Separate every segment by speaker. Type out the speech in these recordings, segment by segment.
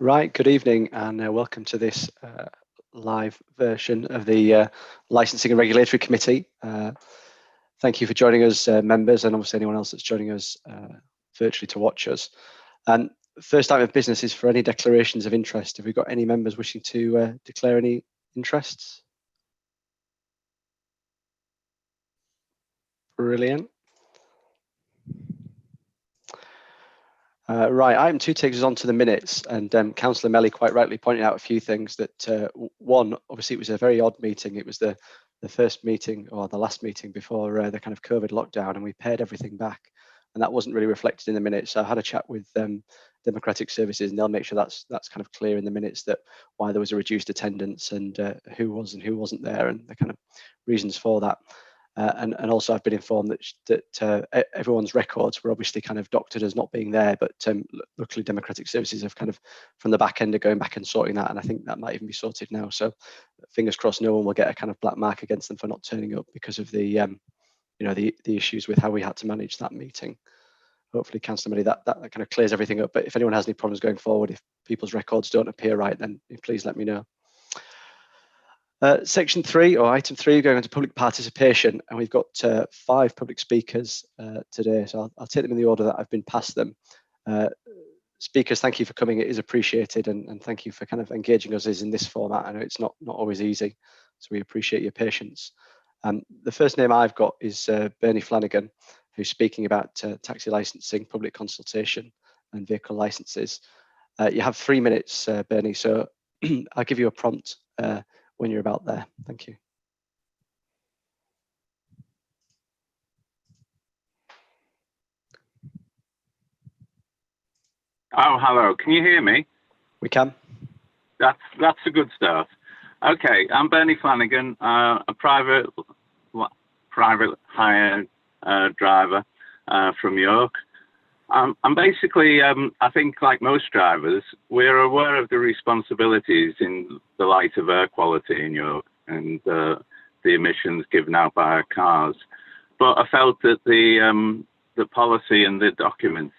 Speaker 1: Right, good evening and welcome to this live version of the Licensing and Regulatory Committee. Thank you for joining us, members, and obviously anyone else that's joining us virtually to watch us. And first item of business is for any declarations of interest. Have we got any members wishing to declare any interests? Brilliant. Right, item 2 takes us on to the minutes, and Councillor Melly quite rightly pointed out a few things that, one, obviously it was a very odd meeting. It was the first meeting or the last meeting before the kind of COVID lockdown, and we paid everything back, and that wasn't really reflected in the minutes. So I had a chat with Democratic Services, and they'll make sure that's kind of clear in the minutes that why there was a reduced attendance and who was and who wasn't there, and the kind of reasons for that. And also I've been informed that everyone's records were obviously kind of doctored as not being there, but luckily Democratic Services have kind of from the back end are going back and sorting that, and I think that might even be sorted now. So fingers crossed no one will get a kind of black mark against them for not turning up because of the the issues with how we had to manage that meeting. Hopefully, Councillor Murray, that kind of clears everything up. But if anyone has any problems going forward, if people's records don't appear right, then please let me know. Section 3 or item 3, going on to public participation, and we've got 5 public speakers today, so I'll take them in the order that I've been past them. Speakers, thank you for coming, it is appreciated, and thank you for kind of engaging us in this format. I know it's not always easy, so we appreciate your patience. The first name I've got is Bernie Flanagan, who's speaking about taxi licensing, public consultation and vehicle licenses. You have 3 minutes, Bernie, so I'll give you a prompt when you're about there. Thank you.
Speaker 2: Oh, hello. Can you hear me?
Speaker 1: We can.
Speaker 2: That's a good start. Okay, I'm Bernie Flanagan, a private hire driver from York. I'm basically, I think like most drivers, we're aware of the responsibilities in the light of air quality in York and the emissions given out by our cars. But I felt that the policy and the documents,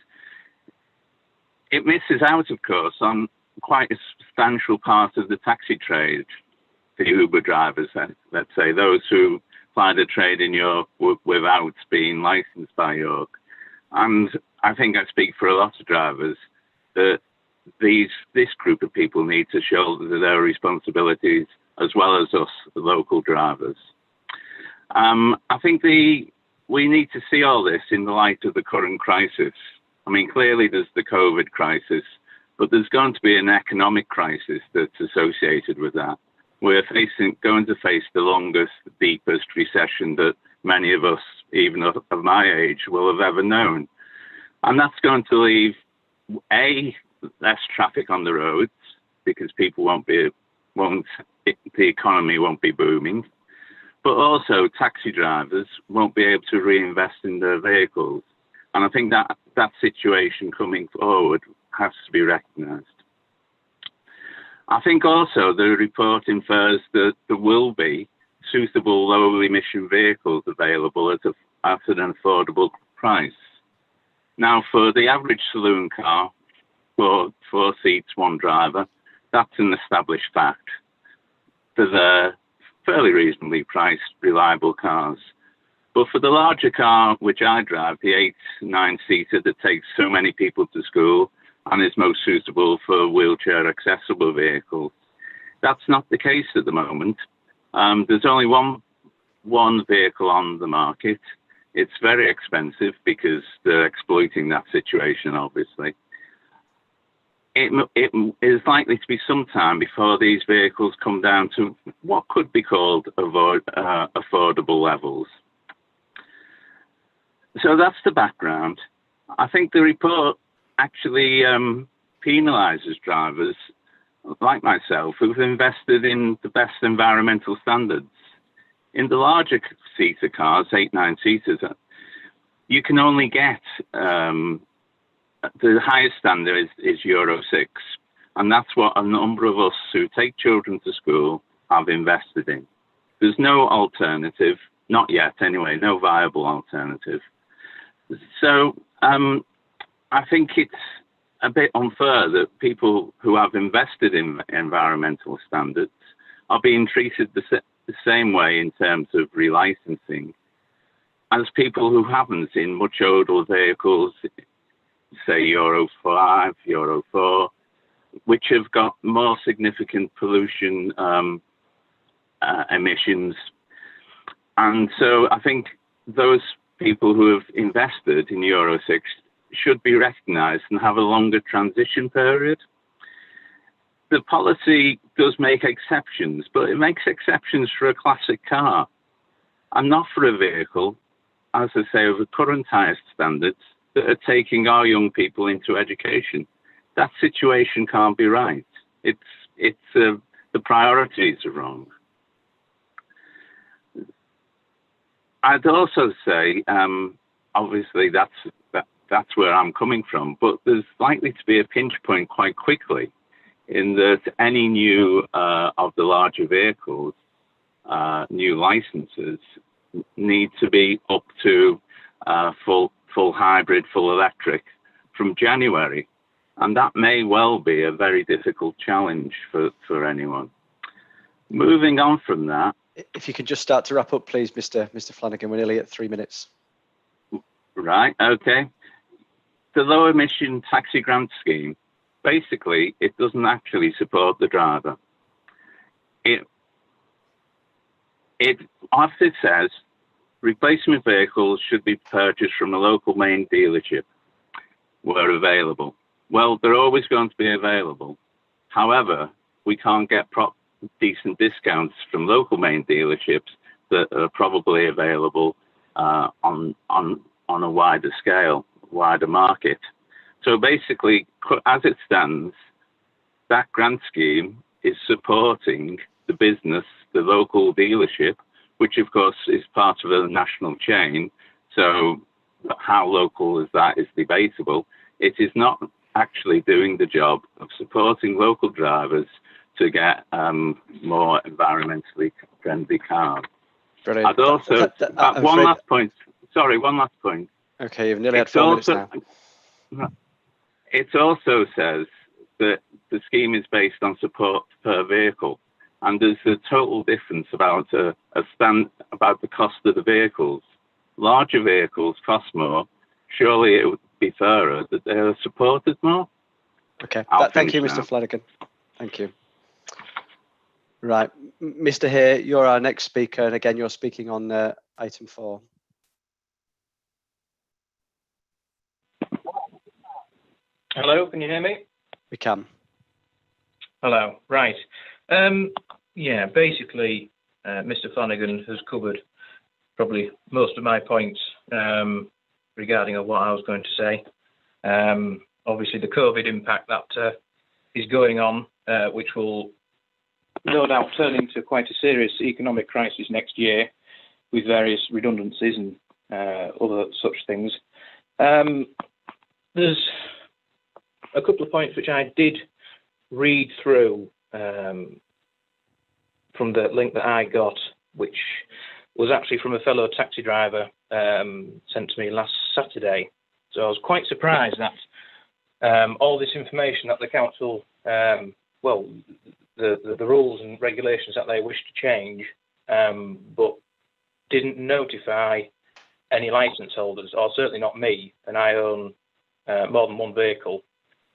Speaker 2: it misses out, of course, on quite a substantial part of the taxi trade, the Uber drivers, let's say, those who ply the trade in York without being licensed by York. And I think I speak for a lot of drivers that this group of people need to shoulder their responsibilities as well as us, the local drivers. I think we need to see all this in the light of the current crisis. I mean, clearly there's the COVID crisis, but there's going to be an economic crisis that's associated with that. We're going to face the longest, deepest recession that many of us, even of my age, will have ever known. And that's going to leave, less traffic on the roads because people the economy won't be booming, but also taxi drivers won't be able to reinvest in their vehicles. And I think that situation coming forward has to be recognised. I think also the report infers that there will be suitable low emission vehicles available at an affordable price. Now, for the average saloon car, for 4 seats, 1 driver, that's an established fact. They're fairly reasonably priced, reliable cars. But for the larger car, which I drive, the 8, 9-seater that takes so many people to school and is most suitable for wheelchair accessible vehicles, that's not the case at the moment. There's only one vehicle on the market. It's very expensive because they're exploiting that situation, obviously. It is likely to be some time before these vehicles come down to what could be called affordable levels. So that's the background. I think the report actually penalises drivers like myself who've invested in the best environmental standards. In the larger seater cars, 8, 9-seaters, you can only get the highest standard is Euro 6, and that's what a number of us who take children to school have invested in. There's no alternative, not yet anyway, no viable alternative. So I think it's a bit unfair that people who have invested in environmental standards are being treated the same way in terms of relicensing as people who haven't, in much older vehicles, say Euro 5, Euro 4, which have got more significant pollution emissions. And so I think those people who have invested in Euro 6 should be recognised and have a longer transition period. The policy does make exceptions, but it makes exceptions for a classic car and not for a vehicle, as I say, of the current highest standards that are taking our young people into education. That situation can't be right. The priorities are wrong. I'd also say, obviously, that's where I'm coming from, but there's likely to be a pinch point quite quickly, in that any new of the larger vehicles, new licenses, need to be up to full hybrid, full electric from January. And that may well be a very difficult challenge for anyone. Moving on from that.
Speaker 1: If you can just start to wrap up, please, Mr. Flanagan. We're nearly at 3 minutes.
Speaker 2: Right, okay. The low emission taxi grant scheme, basically, it doesn't actually support the driver. As it says, replacement vehicles should be purchased from a local main dealership where available. Well, they're always going to be available. However, we can't get decent discounts from local main dealerships that are probably available on a wider scale, wider market. So basically, as it stands, that grant scheme is supporting the business, the local dealership, which of course is part of a national chain. So how local is that is debatable. It is not actually doing the job of supporting local drivers to get more environmentally friendly cars.
Speaker 1: Brilliant.
Speaker 2: I'd also, one last point.
Speaker 1: Okay, you've nearly had 4 minutes now.
Speaker 2: It also says that the scheme is based on support per vehicle, and there's a total difference about the cost of the vehicles. Larger vehicles cost more. Surely it would be fairer that they are supported more.
Speaker 1: Okay, thank you, Mr. Flanagan. Thank you. Right, Mr. Hay, you're our next speaker, and again, you're speaking on item 4.
Speaker 3: Hello, can you hear me?
Speaker 1: We can.
Speaker 3: Hello, right. Yeah, basically, Mr. Flanagan has covered probably most of my points regarding what I was going to say. Obviously, the COVID impact that is going on, which will no doubt turn into quite a serious economic crisis next year with various redundancies and other such things. There's a couple of points which I did read through from the link that I got, which was actually from a fellow taxi driver sent to me last Saturday. So I was quite surprised that all this information that the council, the rules and regulations that they wish to change, but didn't notify any license holders, or certainly not me, and I own more than one vehicle.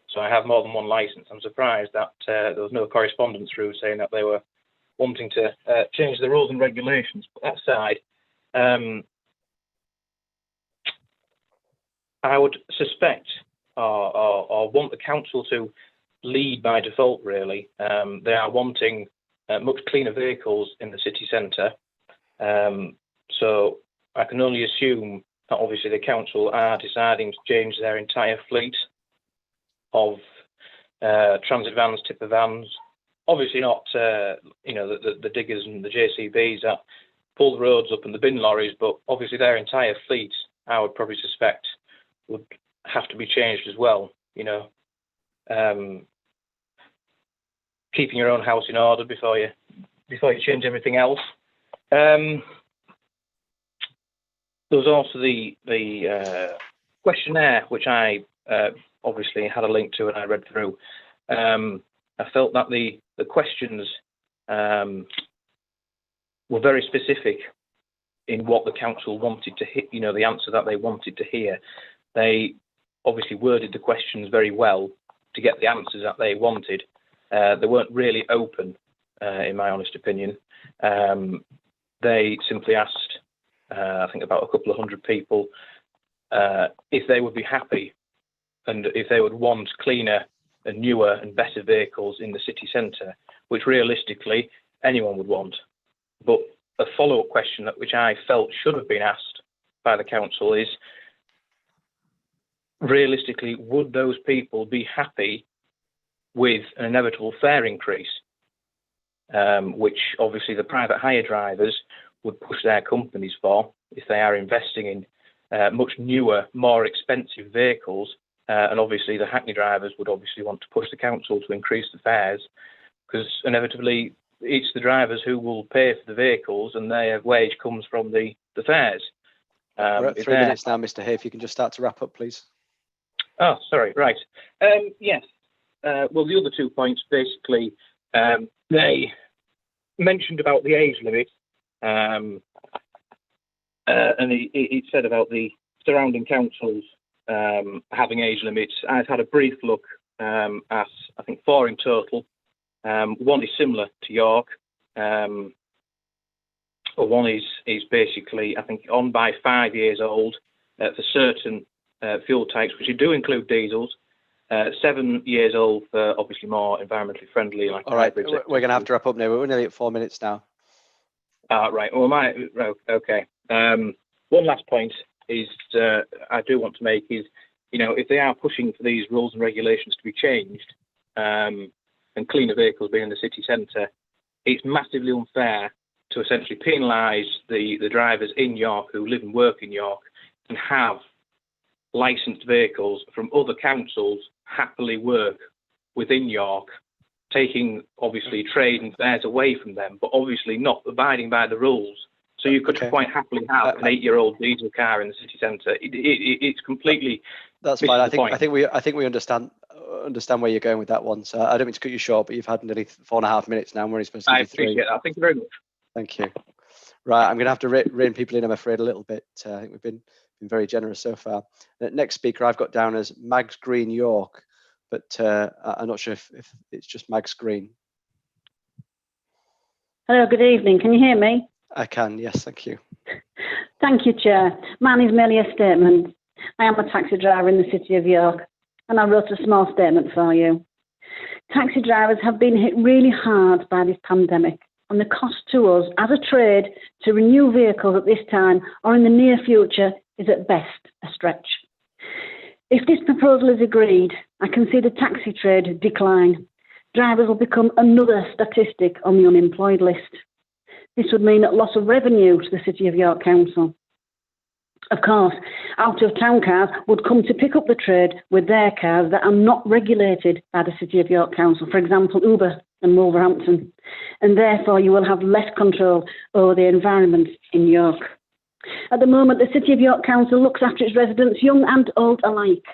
Speaker 3: So I have more than one license. I'm surprised that there was no correspondence through saying that they were wanting to change the rules and regulations. But that aside, I would suspect or want the council to lead by default, really. They are wanting much cleaner vehicles in the city centre. So I can only assume that obviously the council are deciding to change their entire fleet of transit vans, tipper vans. Obviously not, the diggers and the JCBs that pull the roads up and the bin lorries, but obviously their entire fleet, I would probably suspect, would have to be changed as well. Keeping your own house in order before you change everything else. There was also the questionnaire which I obviously had a link to and I read through, I felt that the questions were very specific in what the council wanted to hear, you know, the answer that they wanted to hear. They obviously worded the questions very well to get the answers that they wanted. They weren't really open, in my honest opinion. They simply asked, I think about a couple of hundred people, if they would be happy and if they would want cleaner and newer and better vehicles in the city centre, which realistically anyone would want. But a follow-up question which I felt should have been asked by the council is, realistically, would those people be happy with an inevitable fare increase, which obviously the private hire drivers would push their companies for if they are investing in much newer, more expensive vehicles, and obviously the hackney drivers would obviously want to push the council to increase the fares, because inevitably it's the drivers who will pay for the vehicles and their wage comes from the fares.
Speaker 1: We're at 3 minutes now, Mr. Hay. If you can just start to wrap up, please.
Speaker 3: Oh, sorry, right. Yes. Well, the other 2 points, basically, they mentioned about the age limit, and it said about the surrounding councils having age limits. I've had a brief look at, I think, 4 in total. One is similar to York. One is basically, I think, on by 5 years old for certain fuel types, which do include diesels. 7 years old for obviously more environmentally friendly. Like
Speaker 1: all right, we're going to have to wrap up now. We're nearly at 4 minutes now.
Speaker 3: Right. Well, okay. One last point is I do want to make is, you know, if they are pushing for these rules and regulations to be changed and cleaner vehicles being in the city centre, it's massively unfair to essentially penalise the drivers in York who live and work in York and have licensed vehicles from other councils happily work within York, taking obviously trade and fares away from them, but obviously not abiding by the rules. So you could quite happily have an 8-year-old diesel car in the city centre. It's completely.
Speaker 1: That's fine. I think we understand where you're going with that one. So I don't mean to cut you short, but you've had nearly 4.5 minutes now, and we're only supposed to do 3.
Speaker 3: I appreciate that. Thank you very much.
Speaker 1: Thank you. Right, I'm going to have to rein people in, I'm afraid, a little bit. I think we've been very generous so far. The next speaker I've got down as Mags Green York, but I'm not sure if it's just Mags Green.
Speaker 4: Hello, good evening. Can you hear me?
Speaker 1: I can, yes, thank you.
Speaker 4: Thank you, Chair. Mine is merely a statement. I am a taxi driver in the City of York, and I wrote a small statement for you. Taxi drivers have been hit really hard by this pandemic, and the cost to us as a trade to renew vehicles at this time or in the near future is at best a stretch. If this proposal is agreed, I can see the taxi trade decline. Drivers will become another statistic on the unemployed list. This would mean a loss of revenue to the City of York Council. Of course, out-of-town cars would come to pick up the trade with their cars that are not regulated by the City of York Council, for example, Uber and Wolverhampton, and therefore you will have less control over the environment in York. At the moment, the City of York Council looks after its residents, young and old alike.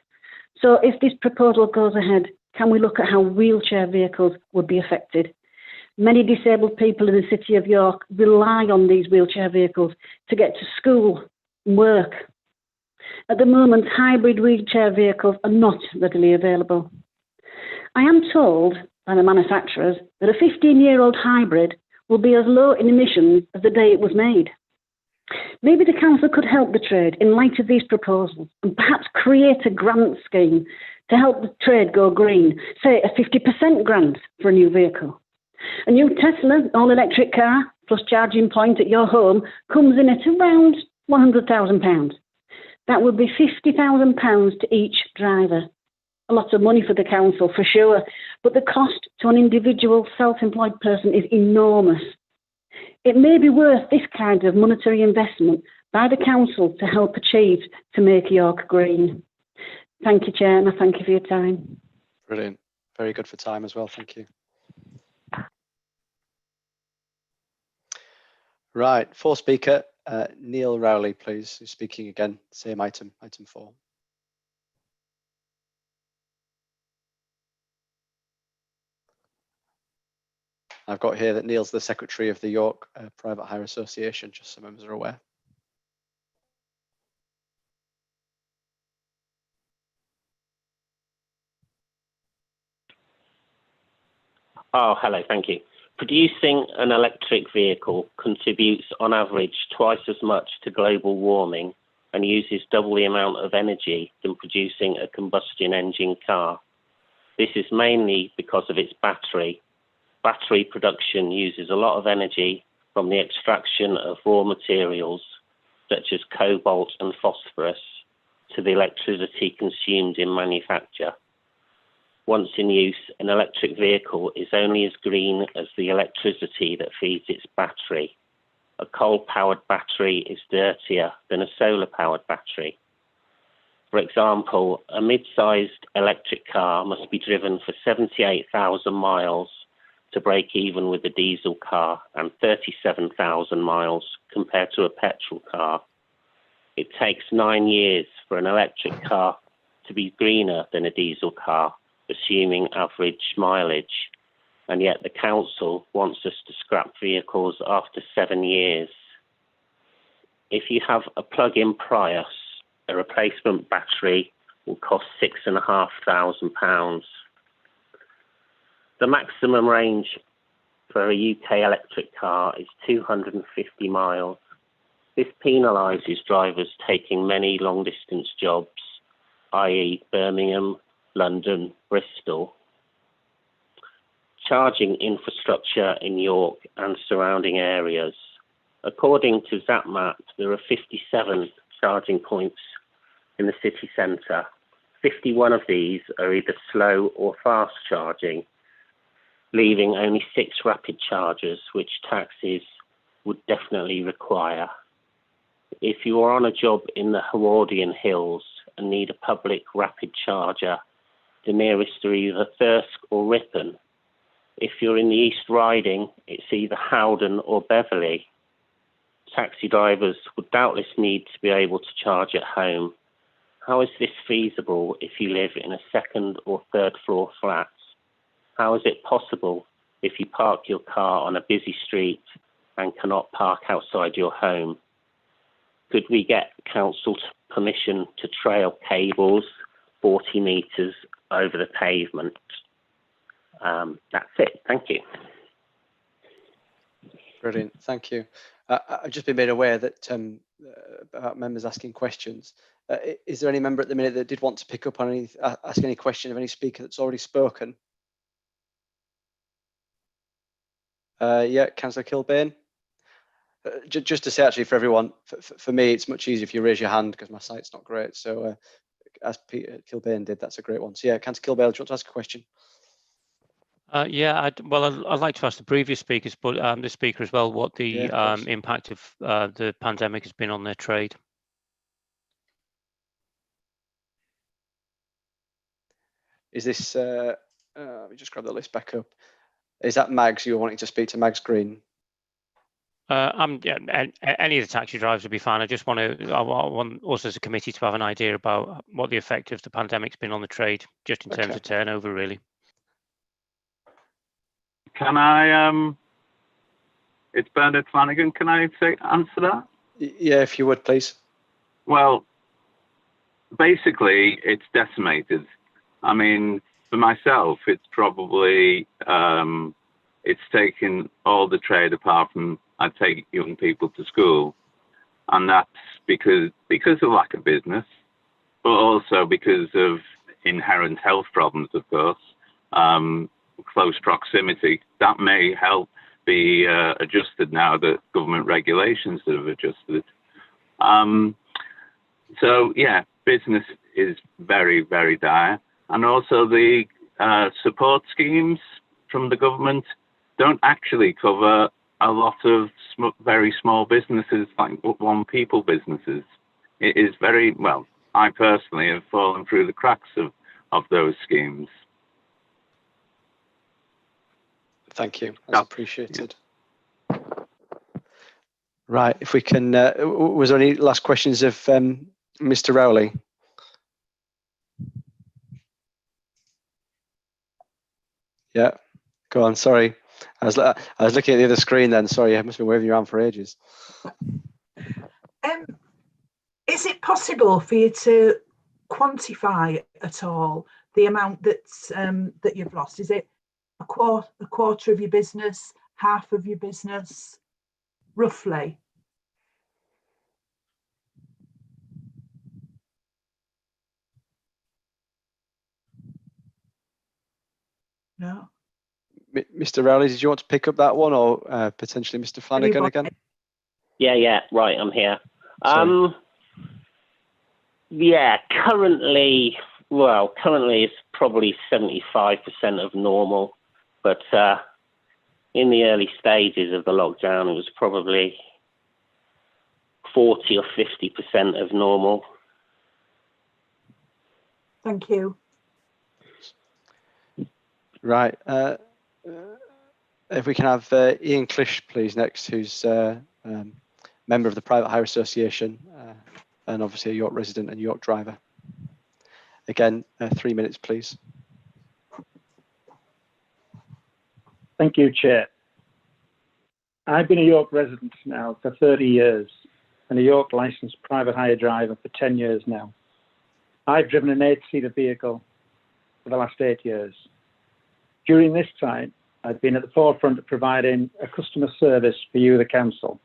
Speaker 4: So if this proposal goes ahead, can we look at how wheelchair vehicles would be affected? Many disabled people in the City of York rely on these wheelchair vehicles to get to school and work. At the moment, hybrid wheelchair vehicles are not readily available. I am told by the manufacturers that a 15-year-old hybrid will be as low in emissions as the day it was made. Maybe the council could help the trade in light of these proposals and perhaps create a grant scheme to help the trade go green, say a 50% grant for a new vehicle. A new Tesla all-electric car plus charging point at your home comes in at around £100,000. That would be £50,000 to each driver. A lot of money for the council, for sure, but the cost to an individual self-employed person is enormous. It may be worth this kind of monetary investment by the council to help achieve to make York green. Thank you, Chair, and I thank you for your time.
Speaker 1: Brilliant. Very good for time as well. Thank you. Right, fourth speaker, Neil Rowley, please. Who's speaking again? Same item, item 4. I've got here that Neil's the secretary of the York Private Hire Association, just so members are aware.
Speaker 5: Oh, hello, thank you. Producing an electric vehicle contributes on average twice as much to global warming and uses double the amount of energy than producing a combustion engine car. This is mainly because of its battery. Battery production uses a lot of energy from the extraction of raw materials such as cobalt and phosphorus to the electricity consumed in manufacture. Once in use, an electric vehicle is only as green as the electricity that feeds its battery. A coal-powered battery is dirtier than a solar-powered battery. For example, a mid-sized electric car must be driven for 78,000 miles to break even with a diesel car and 37,000 miles compared to a petrol car. It takes 9 years for an electric car to be greener than a diesel car, assuming average mileage, and yet the council wants us to scrap vehicles after 7 years. If you have a plug-in Prius, a replacement battery will cost £6,500. The maximum range for a UK electric car is 250 miles. This penalises drivers taking many long-distance jobs, i.e. Birmingham, London, Bristol. Charging infrastructure in York and surrounding areas. According to ZapMap, there are 57 charging points in the city centre. 51 of these are either slow or fast charging, leaving only 6 rapid chargers, which taxis would definitely require. If you are on a job in the Howardian Hills and need a public rapid charger, the nearest are either Thirsk or Ripon. If you're in the East Riding, it's either Howden or Beverley. Taxi drivers would doubtless need to be able to charge at home. How is this feasible if you live in a second or third floor flat? How is it possible if you park your car on a busy street and cannot park outside your home? Could we get council permission to trail cables 40 metres over the pavement? That's it. Thank you.
Speaker 1: Brilliant. Thank you. I've just been made aware that about members asking questions. Is there any member at the minute that did want to pick up on any, ask any question of any speaker that's already spoken? Yeah, Councillor Kilbane. Just to say, actually, for everyone, for me, it's much easier if you raise your hand because my site's not great. So as Peter Kilbane did, that's a great one. So yeah, Councillor Kilbane, do you want to ask a question?
Speaker 6: Yeah, I'd like to ask the previous speakers, but the speaker as well, what the impact of the pandemic has been on their trade.
Speaker 1: Is this, let me just grab the list back up. Is that Mags? You're wanting to speak to Mags Green?
Speaker 6: Yeah, any of the taxi drivers would be fine. I want us as a committee to have an idea about what the effect of the pandemic's been on the trade, just in terms of turnover, really.
Speaker 2: Can I, it's Bernard Flanagan, can I answer that?
Speaker 1: Yeah, if you would, please.
Speaker 2: Well, basically, it's decimated. I mean, for myself, it's probably, it's taken all the trade apart from I take young people to school. And that's because of lack of business, but also because of inherent health problems, of course. Close proximity, that may help be adjusted now that government regulations have adjusted. So yeah, business is very, very dire. And also the support schemes from the government don't actually cover a lot of very small businesses, like one-people businesses. It is very, well, I personally have fallen through the cracks of those schemes.
Speaker 1: Thank you. That's appreciated. Yeah. Right. If we can, was there any last questions of Mr. Rowley? Yeah. Go on. Sorry. I was looking at the other screen then. Sorry, I must have been waving you around for ages.
Speaker 7: Is it possible for you to quantify at all the amount that's that you've lost? Is it a quarter of your business, half of your business, roughly? No.
Speaker 1: Mr. Rowley, did you want to pick up that one, or potentially Mr. Flanagan again?
Speaker 5: Yeah, right, I'm here.
Speaker 1: Sorry.
Speaker 5: Yeah, currently it's probably 75% of normal, but in the early stages of the lockdown, it was probably 40 or 50% of normal.
Speaker 7: Thank you.
Speaker 1: Right. If we can have Ian Clish, please, next, who's member of the Private Hire Association, and obviously a York resident and York driver. Again, 3 minutes, please.
Speaker 8: Thank you, Chair. I've been a York resident now for 30 years and a York licensed private hire driver for 10 years now. I've driven an 8-seater vehicle for the last 8 years. During this time, I've been at the forefront of providing a customer service for you, the council.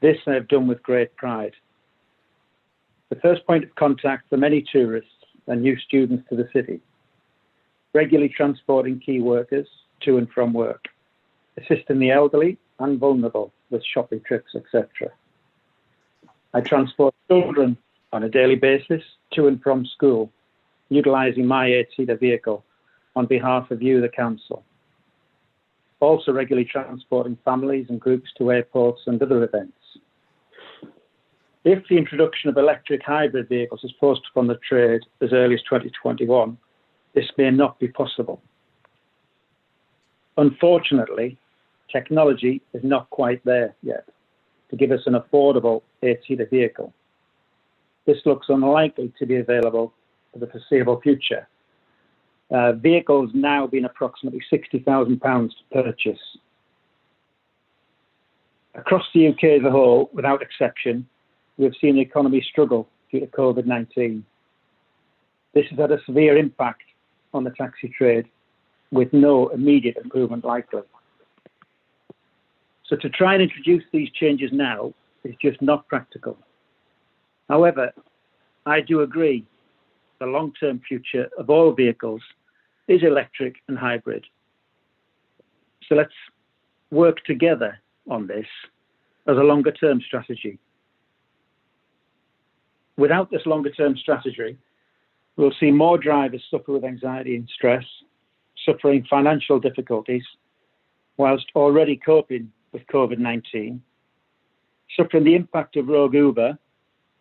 Speaker 8: This I have done with great pride. The first point of contact for many tourists and new students to the city, regularly transporting key workers to and from work, assisting the elderly and vulnerable with shopping trips, etc. I transport children on a daily basis to and from school, utilising my 8-seater vehicle on behalf of you, the council. Also regularly transporting families and groups to airports and other events. If the introduction of electric hybrid vehicles is forced upon the trade as early as 2021, this may not be possible. Unfortunately, technology is not quite there yet to give us an affordable 8-seater vehicle. This looks unlikely to be available for the foreseeable future. Vehicles now being approximately £60,000 to purchase. Across the UK as a whole, without exception, we have seen the economy struggle due to COVID-19. This has had a severe impact on the taxi trade with no immediate improvement likely. So to try and introduce these changes now is just not practical. However, I do agree the long-term future of all vehicles is electric and hybrid. So let's work together on this as a longer-term strategy. Without this longer-term strategy, we'll see more drivers suffer with anxiety and stress, suffering financial difficulties, whilst already coping with COVID-19, suffering the impact of rogue Uber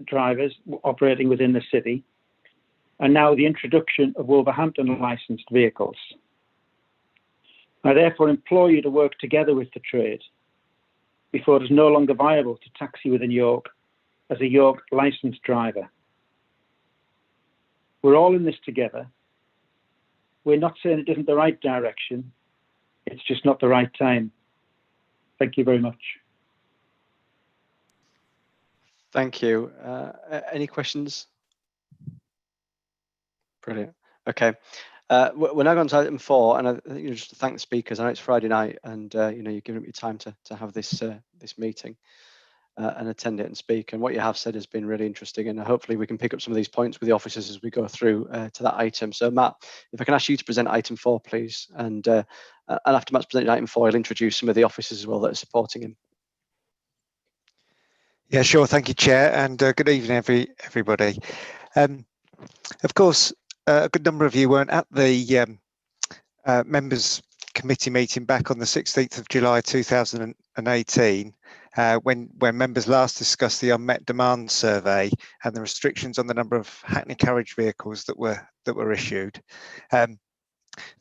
Speaker 8: drivers operating within the city, and now the introduction of Wolverhampton licensed vehicles. I therefore implore you to work together with the trade before it is no longer viable to taxi within York as a York licensed driver. We're all in this together. We're not saying it isn't the right direction, it's just not the right time. Thank you very much.
Speaker 1: Thank you. Any questions? Brilliant. Okay. We're now going to item 4, and I think just to thank the speakers. I know it's Friday night, and you've given me time to have this meeting and attend it and speak. And what you have said has been really interesting, and hopefully we can pick up some of these points with the officers as we go through to that item. So Matt, if I can ask you to present item 4, please, and after Matt's presented item 4, I'll introduce some of the officers as well that are supporting him.
Speaker 9: Yeah, sure. Thank you, Chair, and good evening, everybody. Of course, a good number of you weren't at the members committee meeting back on the 16th of July 2018 when members last discussed the unmet demand survey and the restrictions on the number of hackney carriage vehicles that were issued.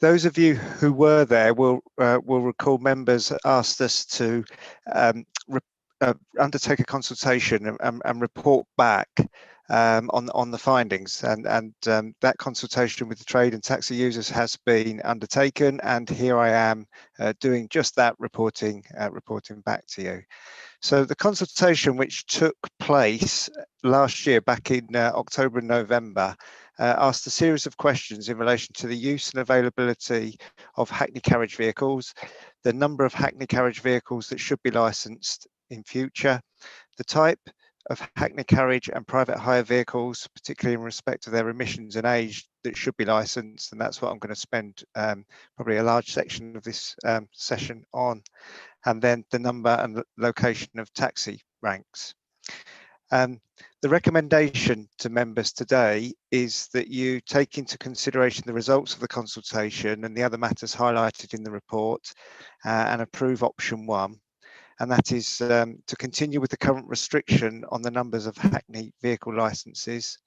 Speaker 9: Those of you who were there will recall members asked us to undertake a consultation and report back on the findings, and that consultation with the trade and taxi users has been undertaken, and here I am doing just that, reporting back to you. So the consultation, which took place last year back in October and November, asked a series of questions in relation to the use and availability of hackney carriage vehicles, the number of hackney carriage vehicles that should be licensed in future, the type of hackney carriage and private hire vehicles, particularly in respect to their emissions and age, that should be licensed, and that's what I'm going to spend probably a large section of this session on, and then the number and location of taxi ranks. The recommendation to members today is that you take into consideration the results of the consultation and the other matters highlighted in the report and approve option 1. And that is to continue with the current restriction on the numbers of hackney vehicle licenses,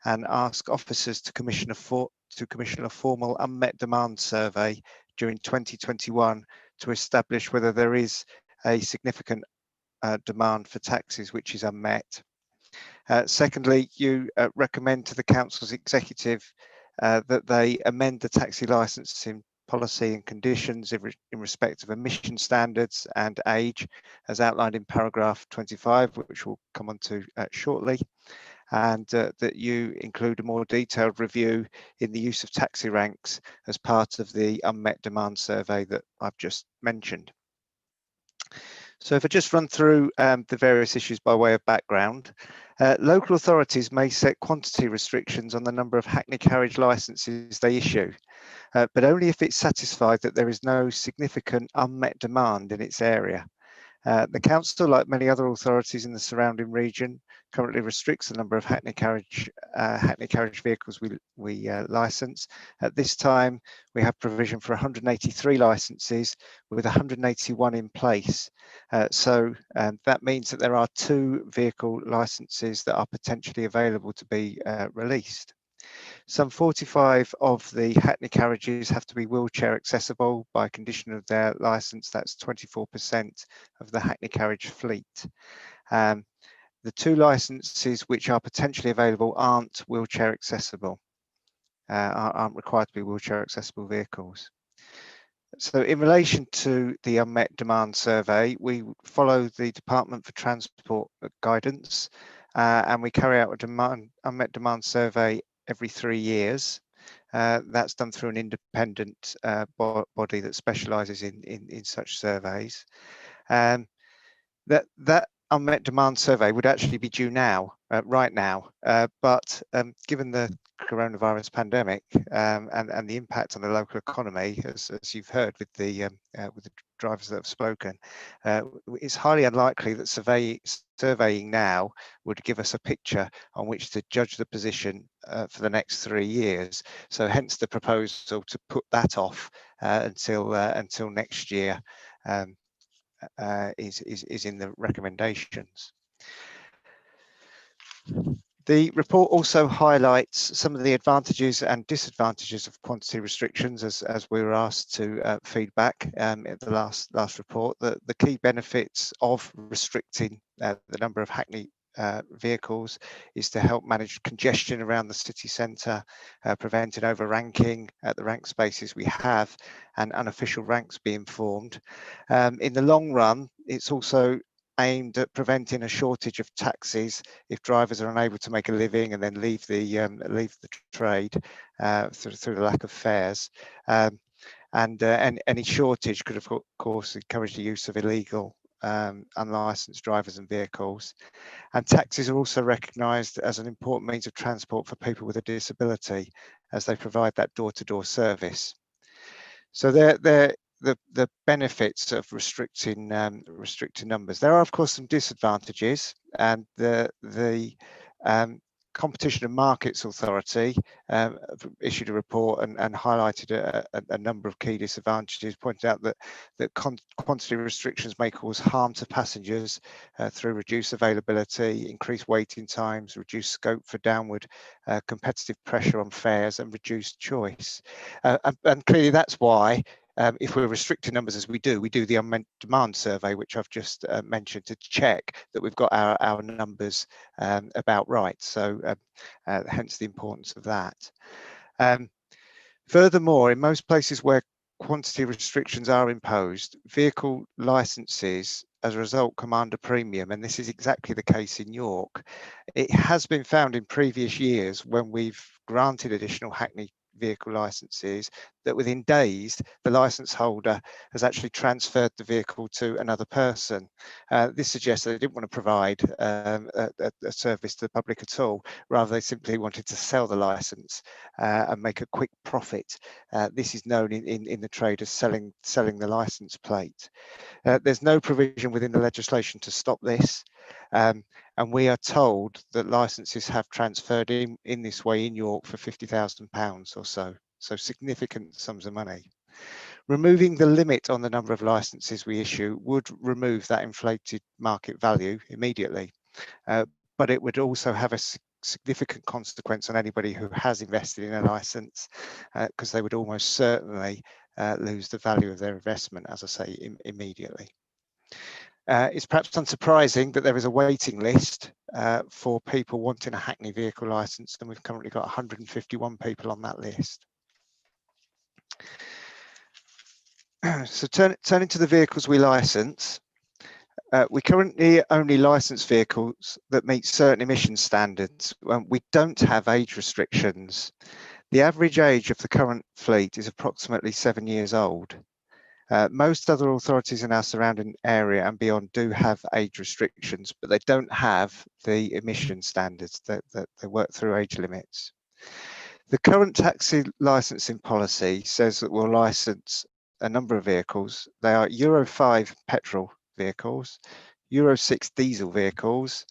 Speaker 9: and ask officers to commission a formal unmet demand survey during 2021 to establish whether there is a significant demand for taxis which is unmet. Secondly, you recommend to the Council's executive that they amend the taxi licensing policy and conditions in respect of emission standards and age, as outlined in paragraph 25, which we'll come on to shortly, and that you include a more detailed review in the use of taxi ranks as part of the unmet demand survey that I've just mentioned. So if I just run through the various issues by way of background, local authorities may set quantity restrictions on the number of hackney carriage licenses they issue, but only if it's satisfied that there is no significant unmet demand in its area. The council, like many other authorities in the surrounding region, currently restricts the number of hackney carriage vehicles we license. At this time, we have provision for 183 licenses, with 181 in place. So that means that there are 2 vehicle licenses that are potentially available to be released. Some 45 of the hackney carriages have to be wheelchair accessible by condition of their licence. That's 24% of the hackney carriage fleet. The 2 licences which are potentially available aren't wheelchair accessible, aren't required to be wheelchair accessible vehicles. So in relation to the unmet demand survey, we follow the Department for Transport guidance, and we carry out a unmet demand survey every 3 years. That's done through an independent body that specialises in such surveys. That unmet demand survey would actually be due now, right now, but given the coronavirus pandemic and the impact on the local economy, as you've heard with the drivers that have spoken, it's highly unlikely that surveying now would give us a picture on which to judge the position for the next 3 years. So hence the proposal to put that off until next year is in the recommendations. The report also highlights some of the advantages and disadvantages of quantity restrictions, as we were asked to feedback at the last report. The key benefits of restricting the number of hackney vehicles is to help manage congestion around the city centre, preventing overranking at the rank spaces we have and unofficial ranks being formed. In the long run, it's also aimed at preventing a shortage of taxis if drivers are unable to make a living and then leave the trade through the lack of fares. And any shortage could, of course, encourage the use of illegal unlicensed drivers and vehicles. And taxis are also recognised as an important means of transport for people with a disability, as they provide that door-to-door service. So they're the benefits of restricting numbers. There are, of course, some disadvantages, and the Competition and Markets Authority issued a report and highlighted a number of key disadvantages, pointed out that quantity restrictions may cause harm to passengers through reduced availability, increased waiting times, reduced scope for downward competitive pressure on fares, and reduced choice. And clearly that's why if we're restricting numbers as we do the unmet demand survey, which I've just mentioned, to check that we've got our numbers about right. So hence the importance of that. Furthermore, in most places where quantity restrictions are imposed, vehicle licenses as a result command a premium, and this is exactly the case in York. It has been found in previous years when we've granted additional Hackney vehicle licenses that within days the license holder has actually transferred the vehicle to another person. This suggests that they didn't want to provide a service to the public at all. Rather, they simply wanted to sell the license and make a quick profit. This is known in the trade as selling the license plate. There's no provision within the legislation to stop this, and we are told that licenses have transferred in this way in York for £50,000 or so significant sums of money. Removing the limit on the number of licenses we issue would remove that inflated market value immediately, but it would also have a significant consequence on anybody who has invested in a license, because they would almost certainly lose the value of their investment, as I say, immediately. It's perhaps unsurprising that there is a waiting list for people wanting a Hackney vehicle licence, and we've currently got 151 people on that list. So turning to the vehicles we licence, we currently only license vehicles that meet certain emission standards. We don't have age restrictions. The average age of the current fleet is approximately 7 years old. Most other authorities in our surrounding area and beyond do have age restrictions, but they don't have the emission standards that they work through age limits. The current taxi licensing policy says that we'll license a number of vehicles. They are Euro 5 petrol vehicles, Euro 6 diesel vehicles,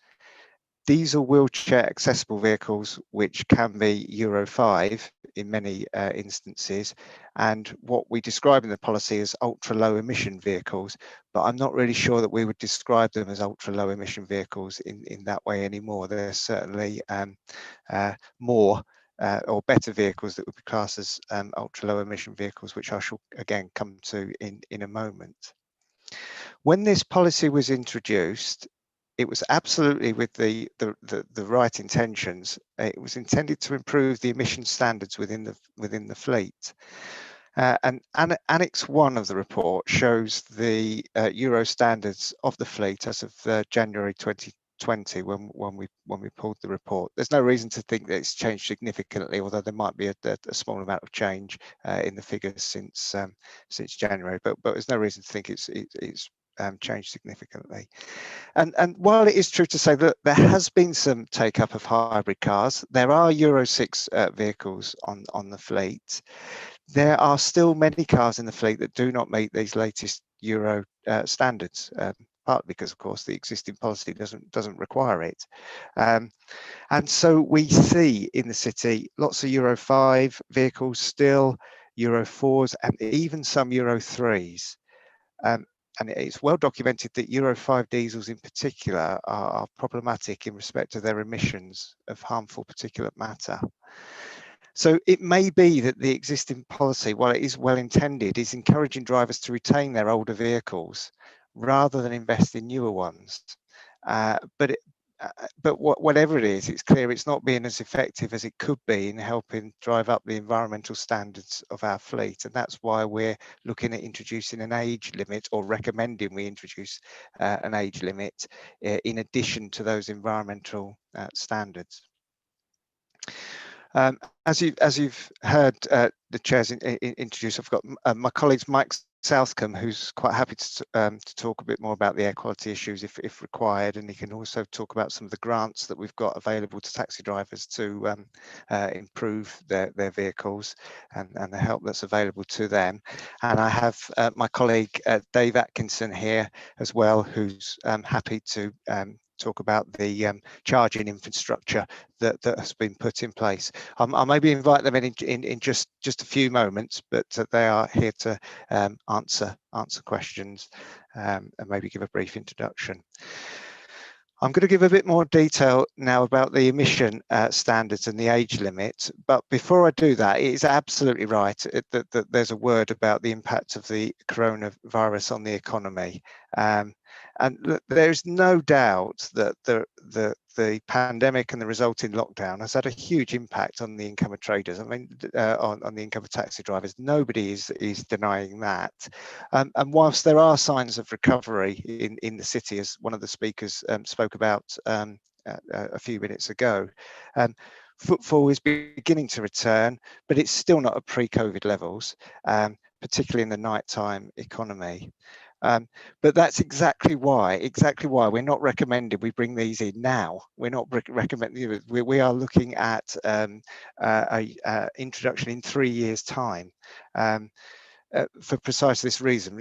Speaker 9: diesel wheelchair accessible vehicles, which can be Euro 5 in many instances, and what we describe in the policy as ultra low emission vehicles, but I'm not really sure that we would describe them as ultra low emission vehicles in that way anymore. There's certainly more or better vehicles that would be classed as ultra low emission vehicles, which I shall again come to in a moment. When this policy was introduced, it was absolutely with the right intentions. It was intended to improve the emission standards within the fleet. And Annex 1 of the report shows the Euro standards of the fleet as of January 2020 when we pulled the report. There's no reason to think that it's changed significantly, although there might be a small amount of change in the figures since January. But there's no reason to think it's changed significantly. And while it is true to say that there has been some take up of hybrid cars, there are Euro 6 vehicles on the fleet. There are still many cars in the fleet that do not meet these latest Euro standards, partly because, of course, the existing policy doesn't require it. And so we see in the city lots of Euro 5 vehicles still, Euro 4s, and even some Euro 3s. And it's well documented that Euro 5 diesels in particular are problematic in respect to their emissions of harmful particulate matter. So it may be that the existing policy, while it is well intended, is encouraging drivers to retain their older vehicles rather than invest in newer ones. But whatever it is, it's clear it's not being as effective as it could be in helping drive up the environmental standards of our fleet. And that's why we're looking at introducing an age limit, or recommending we introduce an age limit in addition to those environmental standards. As you've heard the chairs introduce, I've got my colleagues Mike Southcombe, who's quite happy to talk a bit more about the air quality issues if required, and he can also talk about some of the grants that we've got available to taxi drivers to improve their vehicles and the help that's available to them. And I have my colleague Dave Atkinson here as well, who's happy to talk about the charging infrastructure that has been put in place. I'll maybe invite them in just a few moments, but they are here to answer questions and maybe give a brief introduction. I'm going to give a bit more detail now about the emission standards and the age limit. But before I do that, it is absolutely right that there's a word about the impact of the coronavirus on the economy. And there's no doubt that the pandemic and the resulting lockdown has had a huge impact on the income of traders. I mean, on the income of taxi drivers. Nobody is denying that. And whilst there are signs of recovery in the city, as one of the speakers spoke about a few minutes ago, footfall is beginning to return, but it's still not at pre-COVID levels, particularly in the nighttime economy. But that's exactly why we're not recommending we bring these in now. We're not recommending, we are looking at introduction in 3 years' time. For precisely this reason,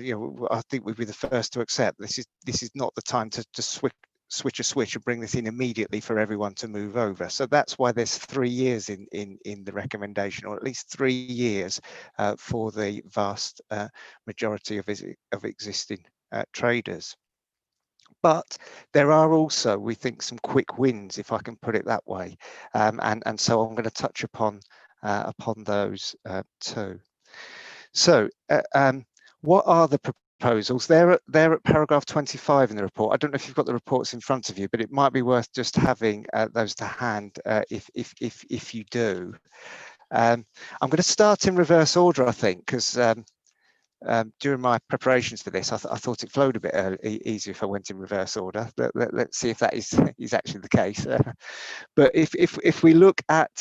Speaker 9: I think we'd be the first to accept this is not the time to switch a switch and bring this in immediately for everyone to move over. So that's why there's 3 years in the recommendation, or at least 3 years for the vast majority of existing traders. But there are also, we think, some quick wins, if I can put it that way, and so I'm going to touch upon those too. So, what are the proposals? They're at paragraph 25 in the report. I don't know if you've got the reports in front of you, but it might be worth just having those to hand if you do. I'm going to start in reverse order, I think, because during my preparations for this, I thought it flowed a bit easier if I went in reverse order. Let's see if that is actually the case. But if we look at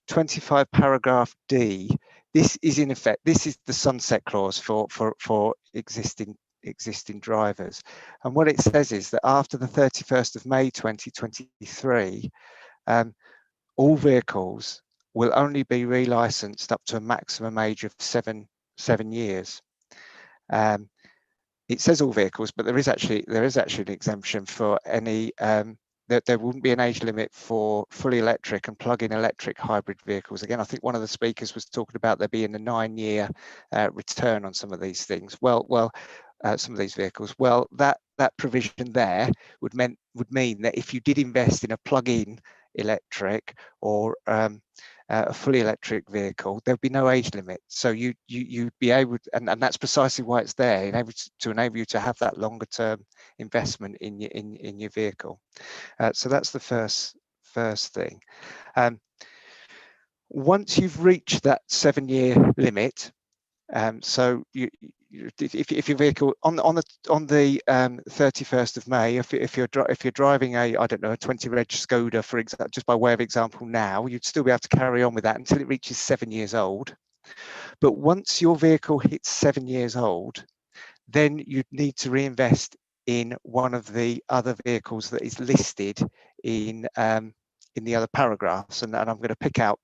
Speaker 9: 25 paragraph D, this is in effect, this is the sunset clause for existing drivers. And what it says is that after the 31st of May 2023, all vehicles will only be relicensed up to a maximum age of seven years. It says all vehicles, but there is actually an exemption for any there wouldn't be an age limit for fully electric and plug-in electric hybrid vehicles. Again, I think one of the speakers was talking about there being a 9-year return on some of these things. Some of these vehicles. Well, that provision there would mean that if you did invest in a plug-in electric or a fully electric vehicle, there'd be no age limit. So you'd be able to, and that's precisely why it's there, to enable you to have that longer term investment in your vehicle. So that's the first thing. Once you've reached that 7-year limit, so if your vehicle on the 31st of May, if you're driving a 20 reg Skoda, for example, just by way of example now, you'd still be able to carry on with that until it reaches 7 years old. But once your vehicle hits 7 years old, then you'd need to reinvest in one of the other vehicles that is listed in the other paragraphs, and I'm going to pick out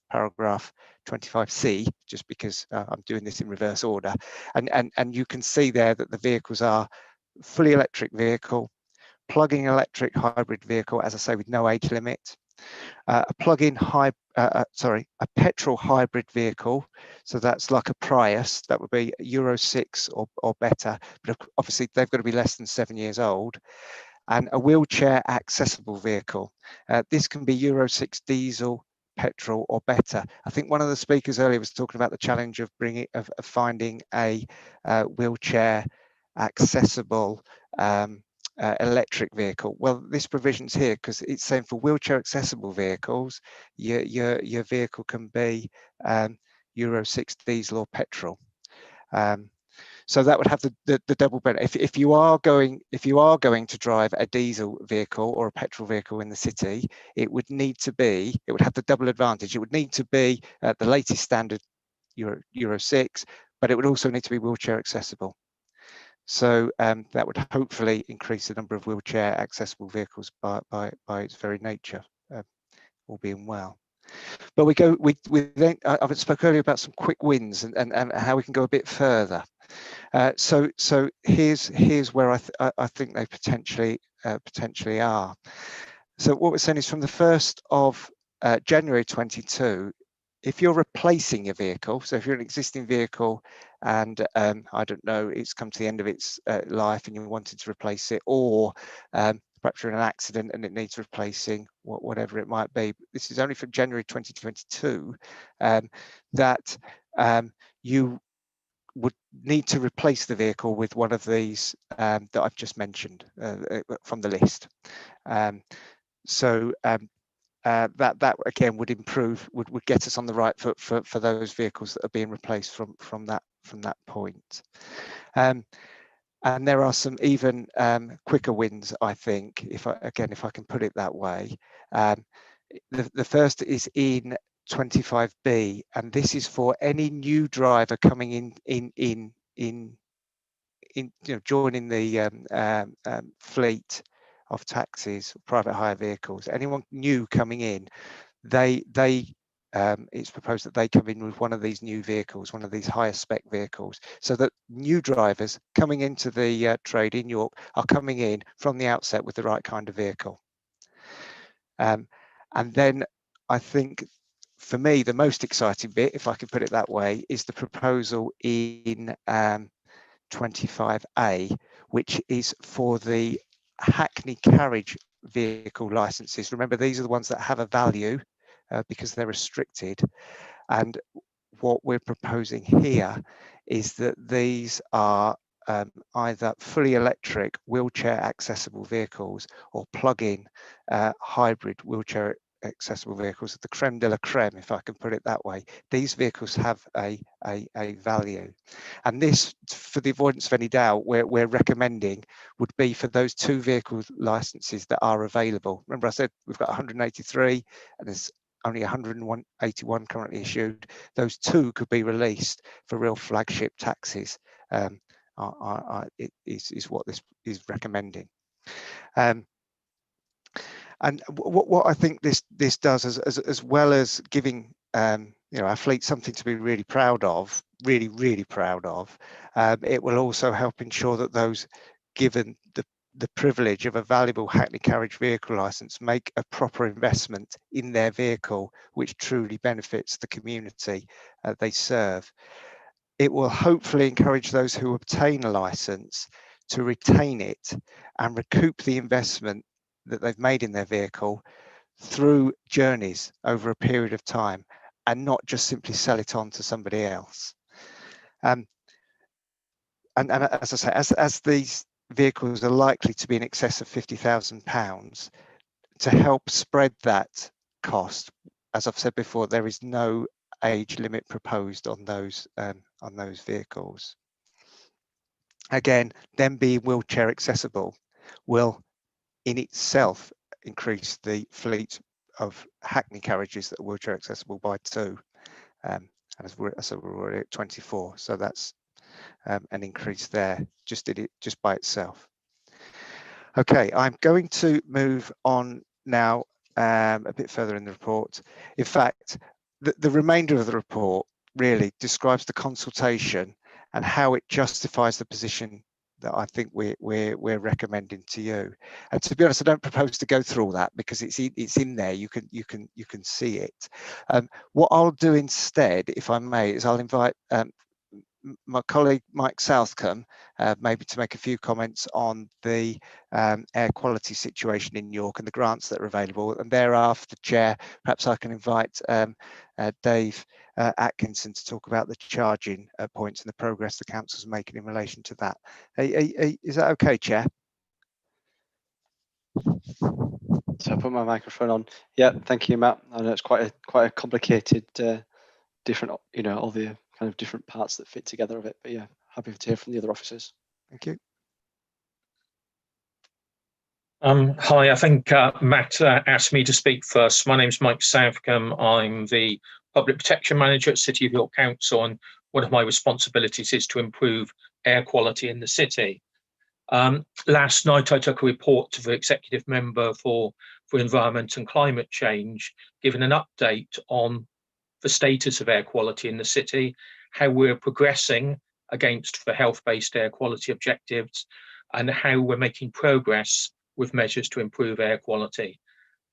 Speaker 9: paragraph 25C just because I'm doing this in reverse order, and you can see there that the vehicles are fully electric vehicle, plug-in electric hybrid vehicle, as I say, with no age limit, a petrol hybrid vehicle, so that's like a Prius, that would be Euro 6 or better, but obviously they've got to be less than 7 years old, and a wheelchair accessible vehicle. This can be Euro 6 diesel, petrol or better. I think one of the speakers earlier was talking about the challenge of finding a wheelchair accessible electric vehicle. Well, this provision's here because it's saying for wheelchair accessible vehicles, your vehicle can be Euro 6 diesel or petrol. So that would have the double benefit. If you are going to drive a diesel vehicle or a petrol vehicle in the city, it would have the double advantage. It would need to be the latest standard Euro 6, but it would also need to be wheelchair accessible. So that would hopefully increase the number of wheelchair accessible vehicles by its very nature, all being well. But we then, I spoke earlier about some quick wins and how we can go a bit further. So here's where I think they potentially are. So what we're saying is from the 1st of January 22, if you're replacing a vehicle, so if you're an existing vehicle and I don't know, it's come to the end of its life and you're wanting to replace it, or perhaps you're in an accident and it needs replacing, whatever it might be. This is only from January 2022, that you would need to replace the vehicle with one of these that I've just mentioned from the list. That again would improve, would get us on the right foot for those vehicles that are being replaced from that point. And there are some even quicker wins, I think, if I can put it that way. The first is in 25B, and this is for any new driver coming in joining the fleet of taxis, private hire vehicles. Anyone new coming in, it's proposed that they come in with one of these new vehicles, one of these higher spec vehicles, so that new drivers coming into the trade in York are coming in from the outset with the right kind of vehicle. And then I think, for me, the most exciting bit, if I can put it that way, is the proposal in 25A, which is for the Hackney carriage vehicle licenses. Remember, these are the ones that have a value because they're restricted. And what we're proposing here is that these are either fully electric wheelchair accessible vehicles or plug-in hybrid wheelchair accessible vehicles, the creme de la creme, if I can put it that way. These vehicles have a value, and this, for the avoidance of any doubt, we're recommending would be for those 2 vehicle licenses that are available. Remember, I said we've got 183 and there's only 181 currently issued. Those 2 could be released for real flagship taxis. Is what this is recommending. And what I think this does, as well as giving our fleet something to be really proud of, really proud of, it will also help ensure that those given the privilege of a valuable Hackney carriage vehicle licence make a proper investment in their vehicle, which truly benefits the community they serve. It will hopefully encourage those who obtain a licence to retain it and recoup the investment that they've made in their vehicle through journeys over a period of time, and not just simply sell it on to somebody else. And as I say, as these vehicles are likely to be in excess of £50,000, to help spread that cost, as I've said before, there is no age limit proposed on those vehicles. Again, them being wheelchair accessible will in itself increase the fleet of Hackney carriages that are wheelchair accessible by 2, and as we're already at 24, so that's an increase there just by itself. Okay, I'm going to move on now a bit further in the report. In fact, the remainder of the report really describes the consultation and how it justifies the position that I think we're recommending to you. And to be honest, I don't propose to go through all that because it's in there. You can see it. What I'll do instead, if I may, is I'll invite my colleague Mike Southcombe maybe to make a few comments on the air quality situation in York and the grants that are available, and thereafter, Chair, perhaps I can invite Dave Atkinson to talk about the charging points and the progress the council's making in relation to that. Is that okay, Chair?
Speaker 1: So I put my microphone on. Yeah, thank you, Matt. I know it's quite a complicated, different, all the kind of different parts that fit together of it. But yeah, happy to hear from the other officers.
Speaker 9: Thank you.
Speaker 10: Hi, I think Matt asked me to speak first. My name's Mike Southcombe. I'm the Public Protection Manager at City of York Council, and one of my responsibilities is to improve air quality in the city. Last night, I took a report to the Executive Member for Environment and Climate Change, giving an update on the status of air quality in the city, how we're progressing against the health-based air quality objectives, and how we're making progress with measures to improve air quality.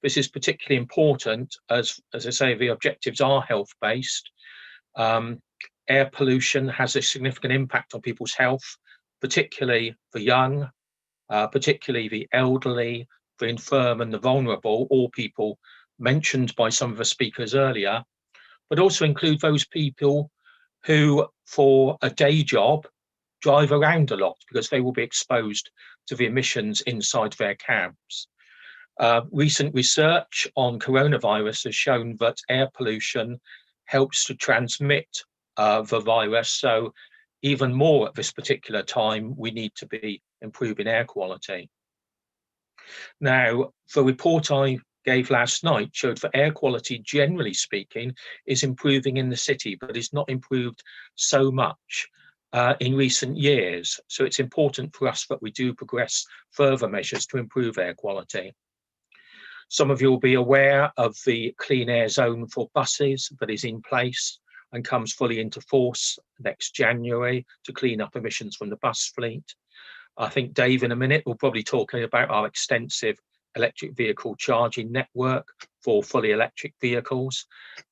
Speaker 10: This is particularly important as I say, the objectives are health-based. Air pollution has a significant impact on people's health, particularly the young, particularly the elderly, the infirm and the vulnerable, all people mentioned by some of the speakers earlier, but also include those people who, for a day job, drive around a lot because they will be exposed to the emissions inside their cabs. Recent research on coronavirus has shown that air pollution helps to transmit the virus. So even more at this particular time, we need to be improving air quality. Now, the report I gave last night showed that air quality, generally speaking, is improving in the city, but is not improved so much in recent years. So it's important for us that we do progress further measures to improve air quality. Some of you will be aware of the clean air zone for buses that is in place and comes fully into force next January to clean up emissions from the bus fleet. I think Dave in a minute will probably talk about our extensive electric vehicle charging network for fully electric vehicles,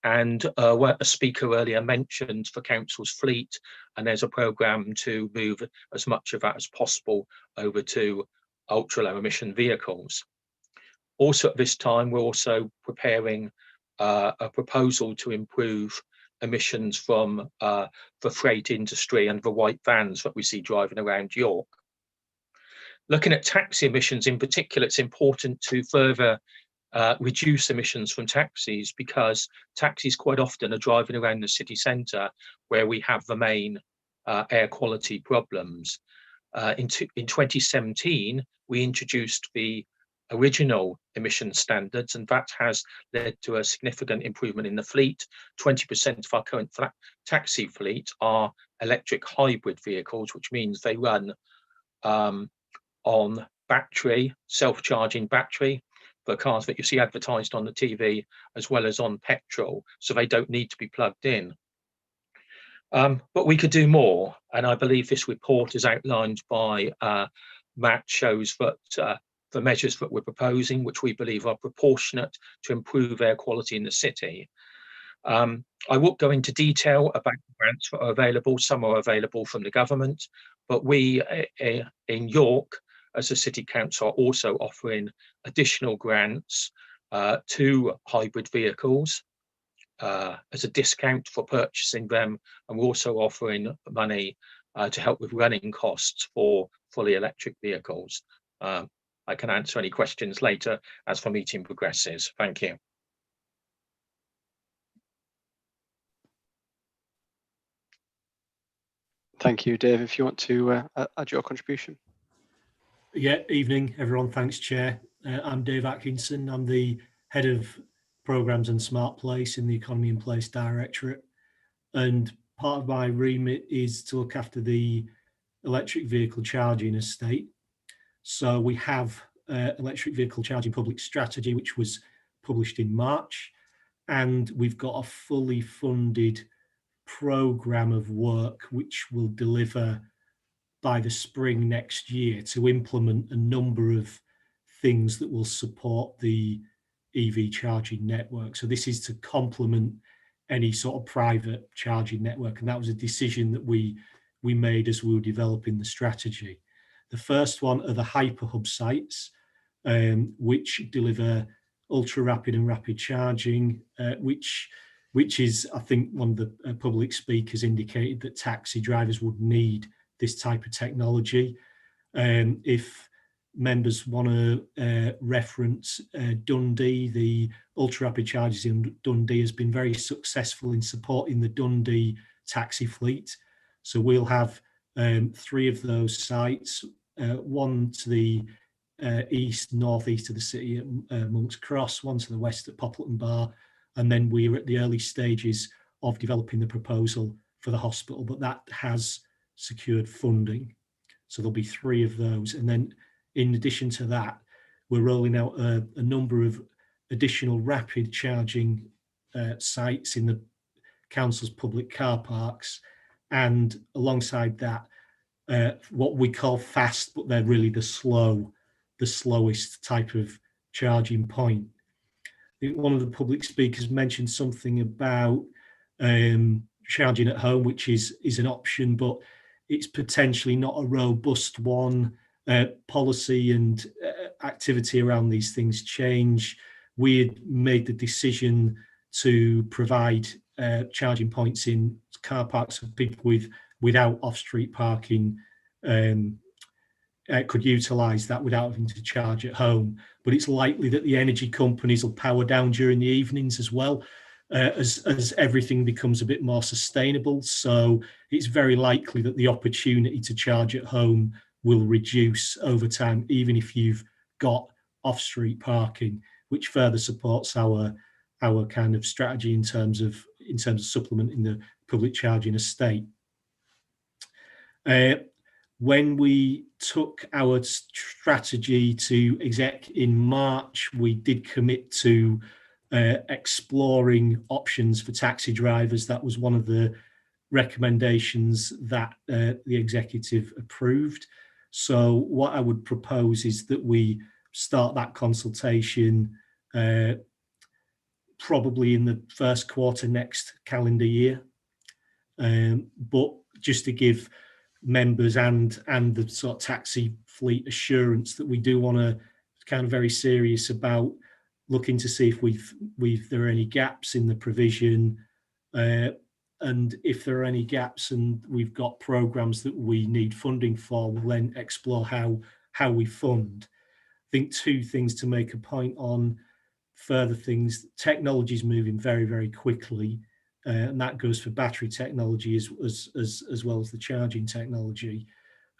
Speaker 10: and what a speaker earlier mentioned for council's fleet, and there's a programme to move as much of that as possible over to ultra low emission vehicles. Also at this time, we're also preparing a proposal to improve emissions from the freight industry and the white vans that we see driving around York. Looking at taxi emissions in particular, it's important to further reduce emissions from taxis, because taxis quite often are driving around the city centre where we have the main air quality problems. In 2017, we introduced the original emission standards, and that has led to a significant improvement in the fleet. 20% of our current taxi fleet are electric hybrid vehicles, which means they run on battery, self-charging battery, for cars that you see advertised on the TV, as well as on petrol, so they don't need to be plugged in. But we could do more, and I believe this report is outlined by Matt, shows that the measures that we're proposing, which we believe are proportionate to improve air quality in the city. I won't go into detail about the grants that are available. Some are available from the government, but we in York, as a city council, are also offering additional grants to hybrid vehicles as a discount for purchasing them, and we're also offering money to help with running costs for fully electric vehicles. I can answer any questions later as the meeting progresses. Thank you.
Speaker 1: Thank you, Dave. If you want to add your contribution.
Speaker 11: Yeah, evening, everyone. Thanks, Chair. I'm Dave Atkinson. I'm the Head of Programmes and Smart Place in the Economy and Place Directorate. And part of my remit is to look after the electric vehicle charging estate. So we have electric vehicle charging public strategy, which was published in March. And we've got a fully funded programme of work which will deliver by the spring next year to implement a number of things that will support the EV charging network. So this is to complement any sort of private charging network, and that was a decision that we made as we were developing the strategy. The first one are the hyperhub sites, which deliver ultra rapid and rapid charging, which is, I think, one of the public speakers indicated that taxi drivers would need this type of technology. If members want to reference Dundee, the ultra rapid chargers in Dundee has been very successful in supporting the Dundee taxi fleet. So we'll have 3 of those sites, one to the northeast of the city at Monk's Cross, one to the west at Poppleton Bar, and then we're at the early stages of developing the proposal for the hospital, but that has secured funding. So there'll be 3 of those. And then in addition to that, we're rolling out a number of additional rapid charging sites in the council's public car parks. And alongside that, what we call fast, but they're really the slowest type of charging point. I think one of the public speakers mentioned something about charging at home, which is an option, but it's potentially not a robust one policy and activity around these things change, we had made the decision to provide charging points in car parks for people without off-street parking could utilise that without having to charge at home. But it's likely that the energy companies will power down during the evenings as well, as everything becomes a bit more sustainable. So it's very likely that the opportunity to charge at home will reduce over time, even if you've got off-street parking, which further supports our kind of strategy in terms of supplementing the public charging estate. When we took our strategy to exec in March, we did commit to exploring options for taxi drivers. That was one of the recommendations that the executive approved. So what I would propose is that we start that consultation probably in the first quarter next calendar year. But just to give members and the sort of taxi fleet assurance that we do want to kind of very serious about looking to see if there are any gaps in the provision, and if there are any gaps and we've got programs that we need funding for, we'll then explore how we fund. I think two things to make a point on. Further things, technology is moving very, very quickly, and that goes for battery technology as well as the charging technology.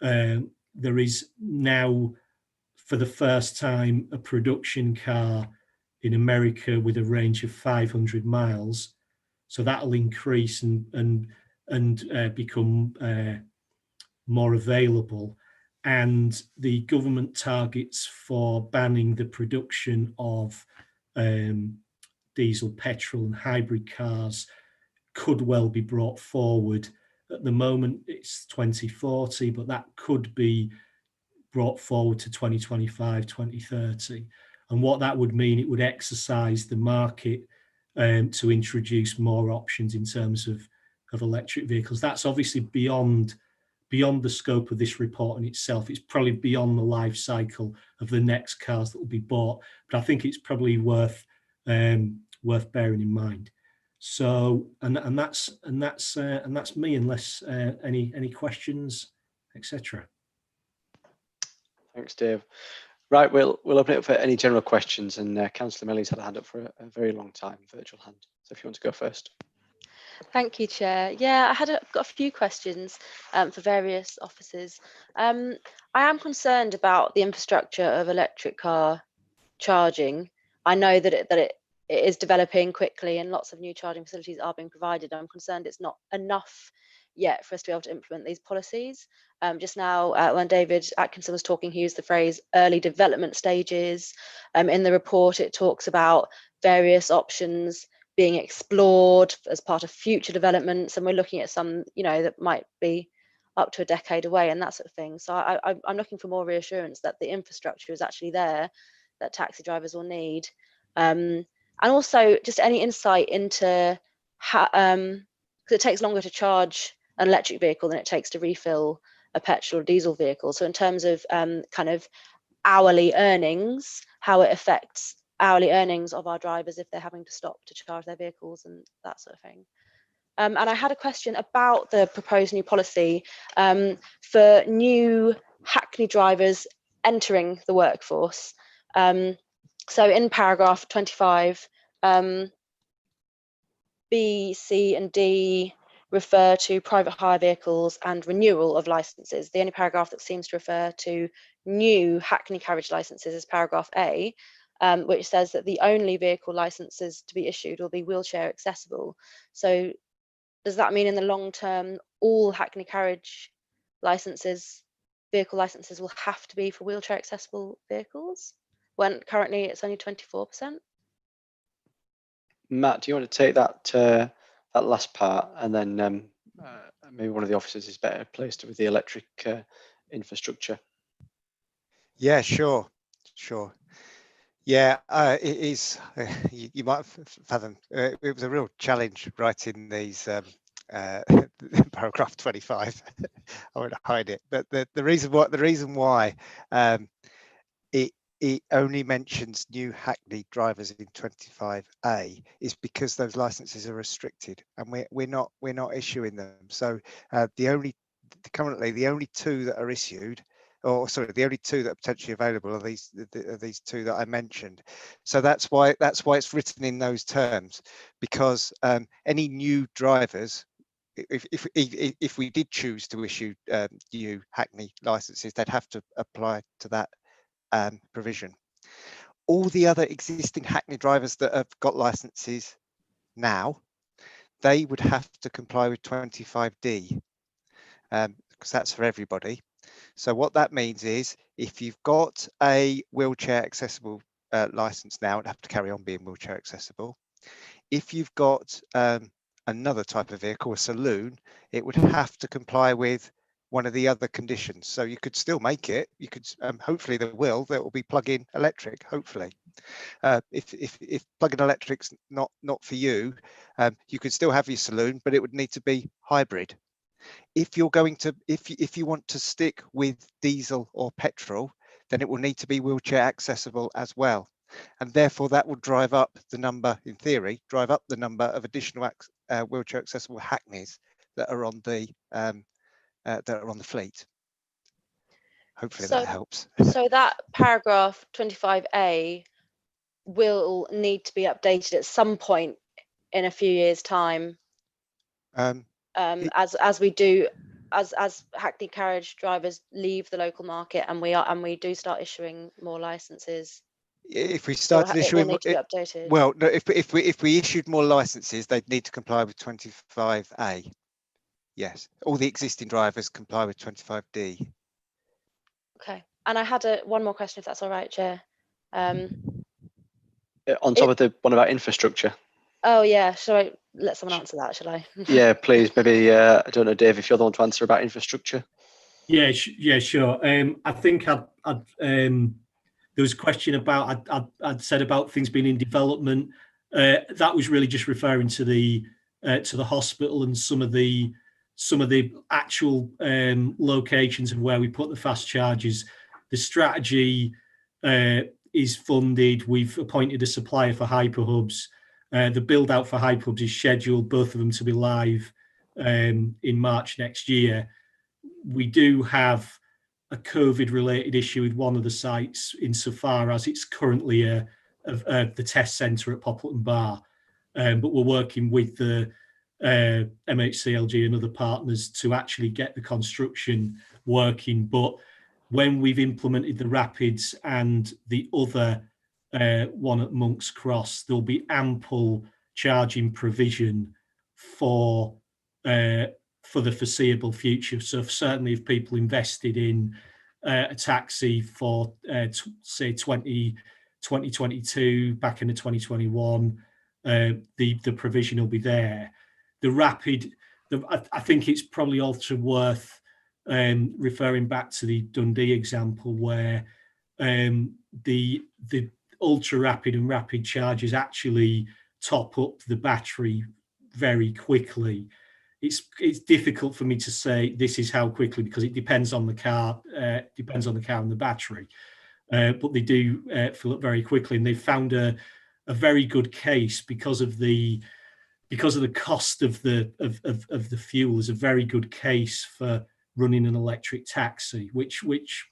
Speaker 11: There is now, for the first time, a production car in America with a range of 500 miles. So that'll increase and become more available. And the government targets for banning the production of diesel, petrol and hybrid cars could well be brought forward. At the moment it's 2040, but that could be brought forward to 2025, 2030. And what that would mean, it would exercise the market to introduce more options in terms of electric vehicles. That's obviously beyond the scope of this report in itself. It's probably beyond the life cycle of the next cars that will be bought, but I think it's probably worth bearing in mind. So, and that's me, unless any questions, etc.
Speaker 1: Thanks, Dave. Right, we'll open it up for any general questions, and Councillor Melly's had a hand up for a very long time, virtual hand. So if you want to go first.
Speaker 12: Thank you, Chair. Yeah, I've got a few questions for various officers. I am concerned about the infrastructure of electric car charging. I know that it is developing quickly and lots of new charging facilities are being provided. I'm concerned it's not enough yet for us to be able to implement these policies. Just now, when David Atkinson was talking, he used the phrase early development stages. In the report, it talks about various options being explored as part of future developments, and we're looking at some, that might be up to a decade away and that sort of thing. So I'm looking for more reassurance that the infrastructure is actually there, that taxi drivers will need. And also just any insight into how, because it takes longer to charge an electric vehicle than it takes to refill a petrol or diesel vehicle. So in terms of kind of hourly earnings, how it affects hourly earnings of our drivers if they're having to stop to charge their vehicles and that sort of thing. And I had a question about the proposed new policy for new Hackney drivers entering the workforce. So in paragraph 25, B, C and D refer to private hire vehicles and renewal of licenses. The only paragraph that seems to refer to new Hackney carriage licenses is paragraph A, which says that the only vehicle licenses to be issued will be wheelchair accessible. So does that mean in the long term all Hackney carriage licenses, vehicle licenses, will have to be for wheelchair accessible vehicles when currently it's only 24%?
Speaker 1: Matt, do you want to take that last part, and then maybe one of the officers is better placed with the electric infrastructure?
Speaker 9: Yeah, sure. Yeah, it is. You might fathom it was a real challenge writing these paragraph 25. I won't hide it, but the reason why it only mentions new Hackney drivers in 25A is because those licenses are restricted, and we're not issuing them. So currently the only two that are issued, or sorry, the only two that are potentially available are these two that I mentioned. So that's why it's written in those terms, because any new drivers, if we did choose to issue new Hackney licenses, they'd have to apply to that provision. All the other existing Hackney drivers that have got licenses now, they would have to comply with 25D, because that's for everybody. So what that means is, if you've got a wheelchair accessible license now, it'd have to carry on being wheelchair accessible. If you've got another type of vehicle, a saloon, it would have to comply with one of the other conditions. So you could still make it. You could hopefully there will be plug-in electric. Hopefully, if plug-in electric's not for you, you could still have your saloon, but it would need to be hybrid. If you're going to, if you want to stick with diesel or petrol, then it will need to be wheelchair accessible as well, and therefore that will drive up the number, in theory, of additional wheelchair accessible Hackneys that are on the fleet. Hopefully that helps.
Speaker 12: So that paragraph 25A will need to be updated at some point in a few years' time, as Hackney carriage drivers leave the local market and we do start issuing more licenses.
Speaker 9: If we started issuing, well, no, if we issued more licenses, they'd need to comply with 25A. Yes, all the existing drivers comply with 25D.
Speaker 12: Okay, and I had one more question, if that's all right, Chair.
Speaker 1: On top of the one about infrastructure.
Speaker 12: Oh yeah, shall I let someone answer that? Shall I?
Speaker 1: Yeah, please. Maybe I don't know, Dave, if you're the one to answer about infrastructure.
Speaker 11: Yeah, sure. I think there was a question about I'd said about things being in development. That was really just referring to the hospital and some of the actual locations of where we put the fast chargers. The strategy is funded. We've appointed a supplier for hyperhubs. The build out for hyperhubs is scheduled, both of them, to be live in March next year. We do have a COVID-related issue with one of the sites, insofar as it's currently the test centre at Poppleton Bar, but we're working with the MHCLG and other partners to actually get the construction working. But when we've implemented the Rapids and the other one at Monk's Cross, there'll be ample charging provision for the foreseeable future. So certainly if people invested in a taxi for say 2022 back into 2021, the provision will be there. The Rapid, I think it's probably also worth referring back to the Dundee example, where the ultra rapid and rapid chargers actually top up the battery very quickly. It's difficult for me to say this is how quickly, because it depends on the car, and the battery. But they do fill up very quickly, and they've found a very good case because of the cost of the fuel. Is a very good case for running an electric taxi, which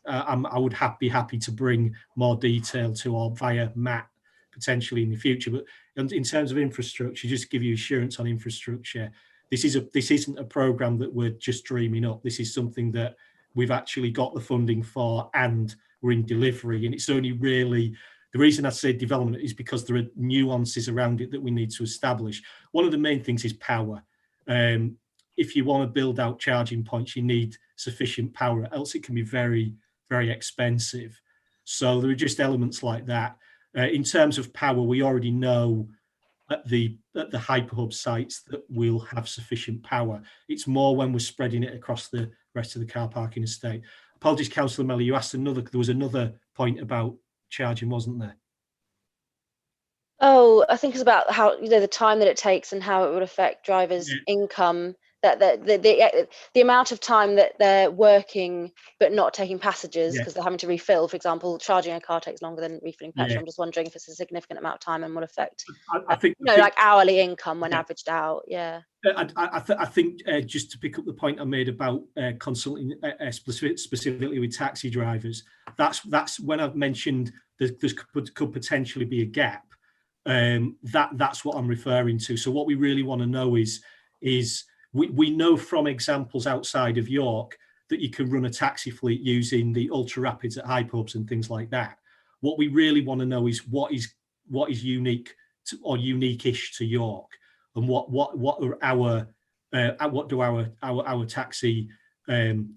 Speaker 11: I would be happy to bring more detail to, or via Matt potentially in the future. But in terms of infrastructure, just to give you assurance on infrastructure, this isn't a program that we're just dreaming up. This is something that we've actually got the funding for, and we're in delivery. And it's only really, the reason I say development is because there are nuances around it that we need to establish. One of the main things is power. If you want to build out charging points, you need sufficient power, else it can be very, very expensive. So there are just elements like that. In terms of power, we already know at the hyperhub sites that we'll have sufficient power. It's more when we're spreading it across the rest of the car parking estate. Apologies, Councillor Melly, you asked there was another point about charging, wasn't there?
Speaker 12: Oh, I think it's about how, the time that it takes and how it would affect drivers' income. That the amount of time that they're working but not taking passengers because they're having to refill. For example, charging a car takes longer than refilling petrol. I'm just wondering if it's a significant amount of time and will affect,
Speaker 11: I think,
Speaker 12: like hourly income when averaged out. Yeah.
Speaker 11: I think just to pick up the point I made about consulting specifically with taxi drivers, that's when I've mentioned there could potentially be a gap. That's what I'm referring to. So what we really want to know is we know from examples outside of York that you can run a taxi fleet using the ultra rapids at high pubs and things like that. What we really want to know is what is unique or unique-ish to York, and what do our taxi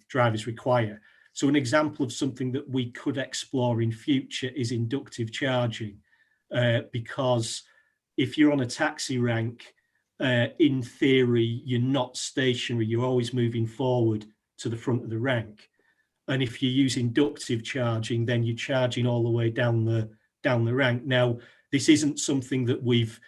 Speaker 11: drivers require. So an example of something that we could explore in future is inductive charging, because if you're on a taxi rank, in theory, you're not stationary, you're always moving forward to the front of the rank. And if you use inductive charging, then you're charging all the way down the rank. Now, this isn't something we've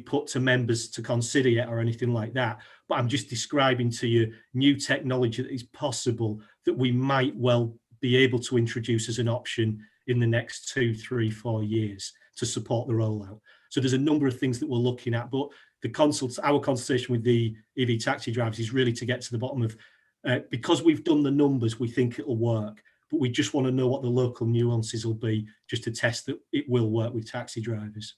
Speaker 11: put to members to consider yet or anything like that, but I'm just describing to you new technology that is possible that we might well be able to introduce as an option in the next 2, 3, 4 years to support the rollout. So there's a number of things that we're looking at, but our consultation with the EV taxi drivers is really to get to the bottom of, because we've done the numbers, we think it'll work, but we just want to know what the local nuances will be just to test that it will work with taxi drivers.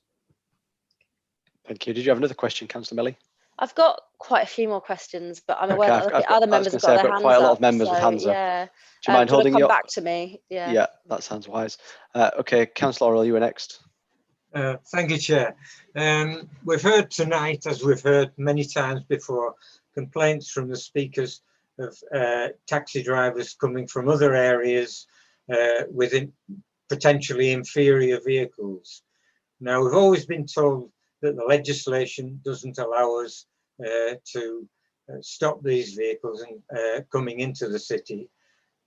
Speaker 1: Thank you. Did you have another question, Councillor Melly?
Speaker 12: I've got quite a few more questions, but I'm aware that other members have got their hands up.
Speaker 1: Quite a lot of members with hands up. Do you mind holding
Speaker 12: come back to me?
Speaker 1: Yeah, that sounds wise. Okay, Councillor Orrell, you were next.
Speaker 13: Thank you, Chair. We've heard tonight, as we've heard many times before, complaints from the speakers of taxi drivers coming from other areas with potentially inferior vehicles. Now, we've always been told that the legislation doesn't allow us to stop these vehicles coming into the city,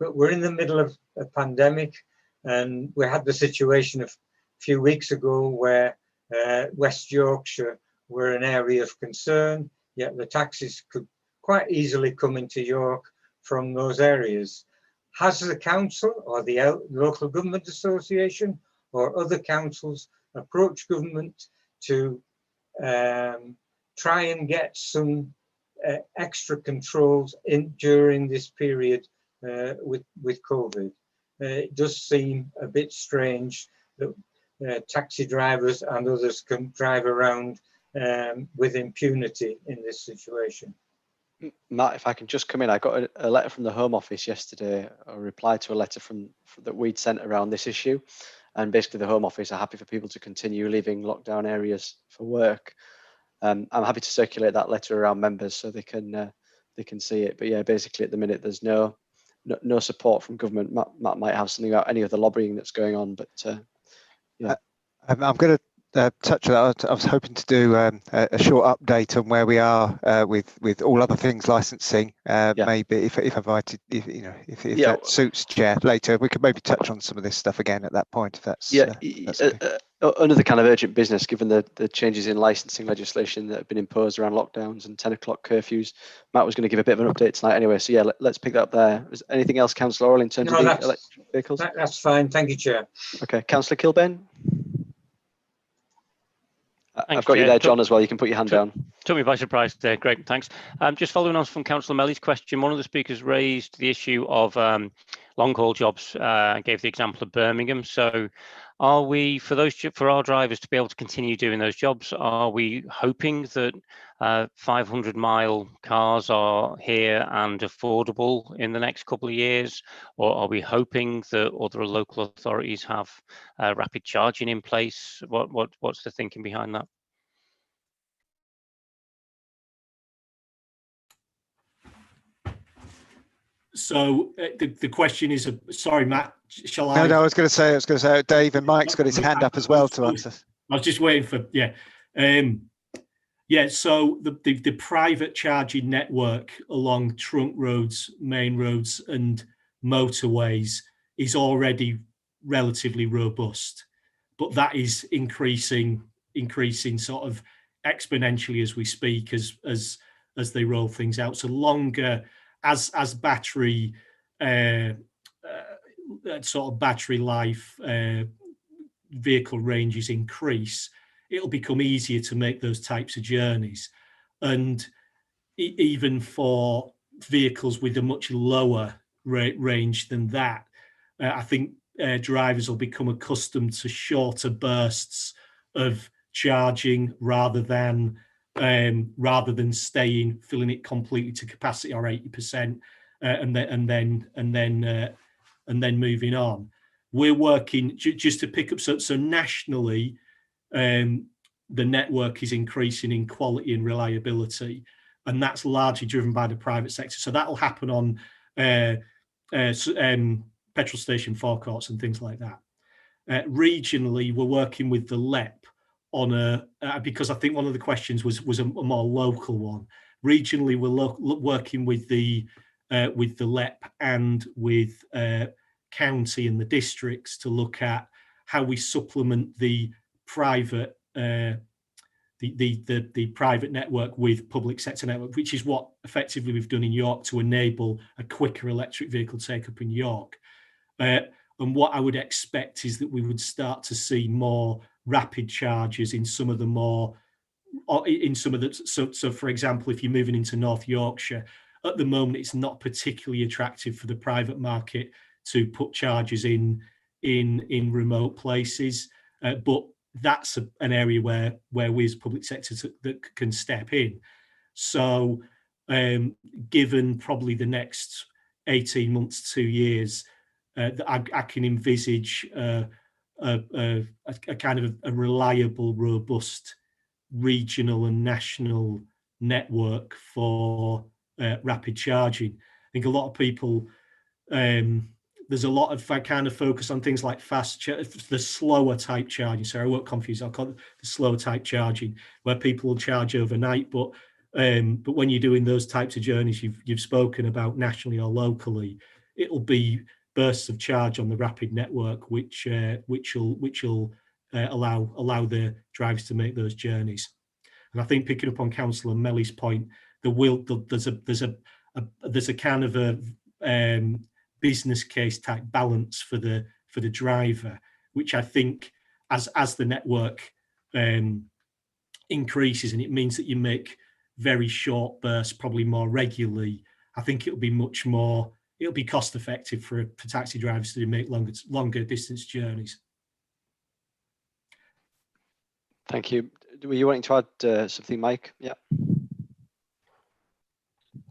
Speaker 13: but we're in the middle of a pandemic, and we had the situation a few weeks ago where West Yorkshire were an area of concern, yet the taxis could quite easily come into York from those areas. Has the council or the local government association or other councils approached government to try and get some extra controls during this period with COVID? It does seem a bit strange that taxi drivers and others can drive around with impunity in this situation.
Speaker 1: Matt, if I can just come in, I got a letter from the Home Office yesterday, a reply to a letter that we'd sent around this issue. And basically the Home Office are happy for people to continue leaving lockdown areas for work. I'm happy to circulate that letter around members so they can see it. But yeah, basically at the minute there's no support from government. Matt might have something about any of the lobbying that's going on, but yeah.
Speaker 9: I'm going to touch on that. I was hoping to do a short update on where we are with all other things licensing. Maybe if that suits Chair later, we could maybe touch on some of this stuff again at that point. If that's okay.
Speaker 1: Under the kind of urgent business, given the changes in licensing legislation that have been imposed around lockdowns and 10 o'clock curfews, Matt was going to give a bit of an update tonight anyway. So yeah, let's pick that up there. Is anything else, Councillor Orrell, in terms of the electric vehicles?
Speaker 13: That's fine. Thank you, Chair.
Speaker 1: Okay, Councillor Kilbane.
Speaker 6: Thanks,
Speaker 1: I've got you
Speaker 6: Chair.
Speaker 1: there, John, as well. You can put your hand down.
Speaker 6: Took me by surprise there. Great, thanks. Just following on from Councillor Melly's question, one of the speakers raised the issue of long-haul jobs, gave the example of Birmingham. So are we, for our drivers to be able to continue doing those jobs, are we hoping that 500-mile cars are here and affordable in the next couple of years? Or are we hoping that other local authorities have rapid charging in place? What's the thinking behind that?
Speaker 11: So the question is, sorry, Matt, shall I?
Speaker 9: No, I was going to say, Dave and Mike's got his hand up as well to answer.
Speaker 11: I was just waiting for, so the private charging network along trunk roads, main roads and motorways is already relatively robust. but that is increasing sort of exponentially as we speak, as they roll things out. So longer as battery sort of battery life, vehicle ranges increase, it'll become easier to make those types of journeys. And even for vehicles with a much lower range than that, I think drivers will become accustomed to shorter bursts of charging rather than staying filling it completely to capacity or 80%, and then moving on. We're working just to pick up. So nationally, the network is increasing in quality and reliability, and that's largely driven by the private sector. So that'll happen on petrol station forecourts and things like that. Regionally, we're working with the LEP on because I think one of the questions was a more local one. Regionally, we're working with the LEP and with county and the districts to look at how we supplement the private the private network with public sector network, which is what effectively we've done in York to enable a quicker electric vehicle take up in York. And what I would expect is that we would start to see more rapid charges in some of the so for example, if you're moving into North Yorkshire, at the moment it's not particularly attractive for the private market to put chargers in remote places, but that's an area where we as public sector that can step in. So given probably the next 18 months, 2 years, I can envisage a kind of a reliable, robust regional and national network for rapid charging. I think a lot of people, there's a lot of kind of focus on things like the slower type charging. So I won't confuse, I'll call it the slower type charging, where people will charge overnight. But when you're doing those types of journeys you've spoken about nationally or locally, it'll be bursts of charge on the rapid network, which will allow the drivers to make those journeys. And I think, picking up on Councillor Melly's point, there's a kind of a business case type balance for the driver, which I think as the network increases, and it means that you make very short bursts probably more regularly, I think it'll be cost effective for taxi drivers to make longer distance journeys.
Speaker 1: Thank you. Were you wanting to add something, Mike? Yeah.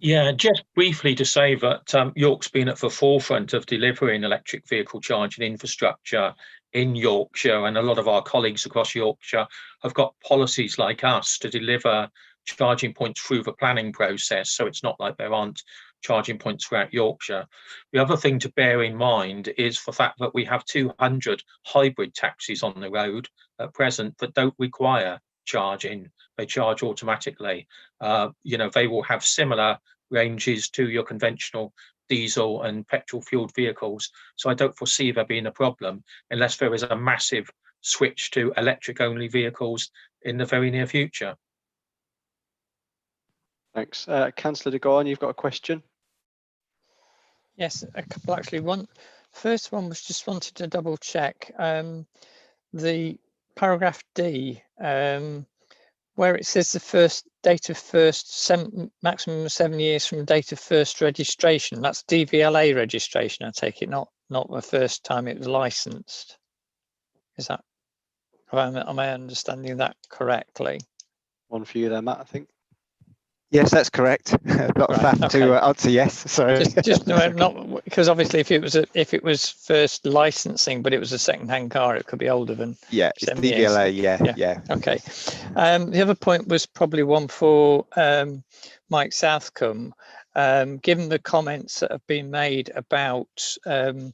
Speaker 10: Yeah, just briefly to say that York's been at the forefront of delivering electric vehicle charging infrastructure in Yorkshire, and a lot of our colleagues across Yorkshire have got policies like us to deliver charging points through the planning process, so it's not like there aren't charging points throughout Yorkshire. The other thing to bear in mind is the fact that we have 200 hybrid taxis on the road at present that don't require charging. They charge automatically. They will have similar ranges to your conventional diesel and petrol fueled vehicles. So I don't foresee there being a problem unless there is a massive switch to electric only vehicles in the very near future.
Speaker 1: Thanks. Councillor de Gorn, you've got a question?
Speaker 14: Yes, a couple actually. First one was just wanted to double check the paragraph D, where it says the first date of maximum of 7 years from date of first registration. That's DVLA registration, I take it, not the first time it was licensed. Is that, am I understanding that correctly?
Speaker 1: One for you there, Matt, I think.
Speaker 9: Yes, that's correct. Not faff to answer yes. Sorry.
Speaker 14: Just not because obviously if it was first licensing, but it was a second-hand car, it could be older than
Speaker 9: it's DVLA. Yeah.
Speaker 14: Okay. The other point was probably one for Mike Southcombe. Given the comments that have been made about the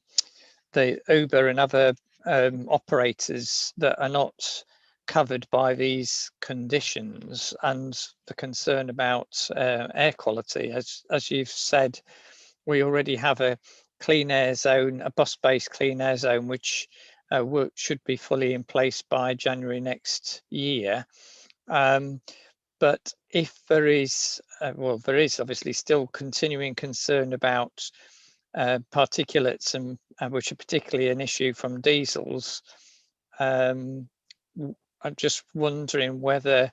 Speaker 14: Uber and other operators that are not covered by these conditions, and the concern about air quality, as you've said, we already have a clean air zone, a bus-based clean air zone, which work should be fully in place by January next year. But if there is, well, there is obviously still continuing concern about particulates, and which are particularly an issue from diesels. I'm just wondering whether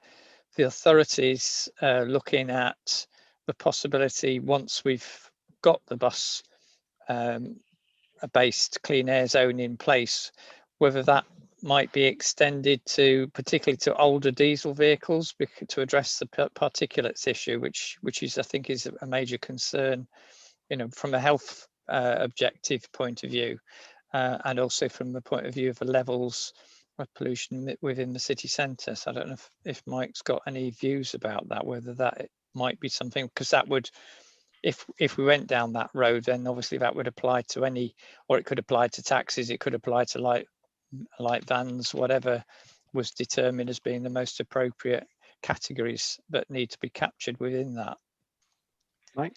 Speaker 14: the authorities looking at the possibility, once we've got the bus based clean air zone in place, whether that might be extended to particularly to older diesel vehicles to address the particulates issue, which is, I think, is a major concern, you know, from a health objective point of view, and also from the point of view of the levels of pollution within the city centre. So I don't know if Mike's got any views about that, whether that might be something, because that would, if we went down that road, then obviously that would apply to any, or it could apply to taxis, it could apply to light vans, whatever was determined as being the most appropriate categories that need to be captured within that.
Speaker 1: Mike?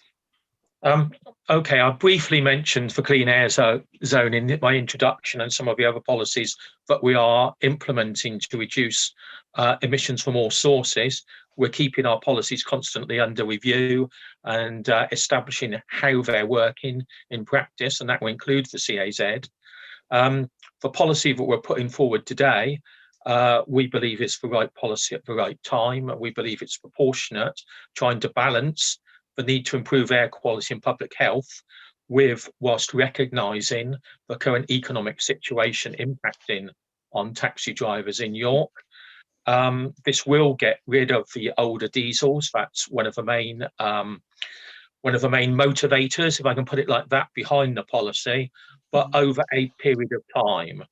Speaker 10: Okay, I briefly mentioned the clean air zone in my introduction and some of the other policies that we are implementing to reduce emissions from all sources. We're keeping our policies constantly under review and establishing how they're working in practice, and that will include the CAZ. The policy that we're putting forward today, we believe it's the right policy at the right time. We believe it's proportionate, trying to balance the need to improve air quality and public health with, whilst recognising the current economic situation impacting on taxi drivers in York. This will get rid of the older diesels. That's one of the main motivators, if I can put it like that, behind the policy. But over a period of time,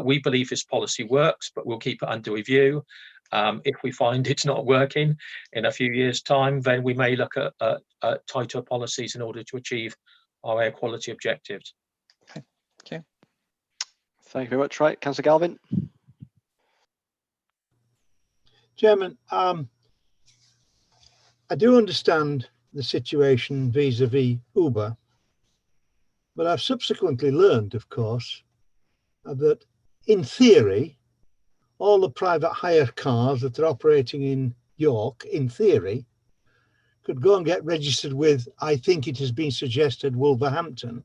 Speaker 10: we believe this policy works, but we'll keep it under review. If we find it's not working in a few years' time, then we may look at tighter policies in order to achieve our air quality objectives.
Speaker 14: Okay.
Speaker 1: Thank you very much. Right, Councillor Galvin.
Speaker 15: Chairman, I do understand the situation vis-a-vis Uber, but I've subsequently learned, of course, that in theory, all the private hire cars that are operating in York, in theory, could go and get registered with, I think it has been suggested, Wolverhampton,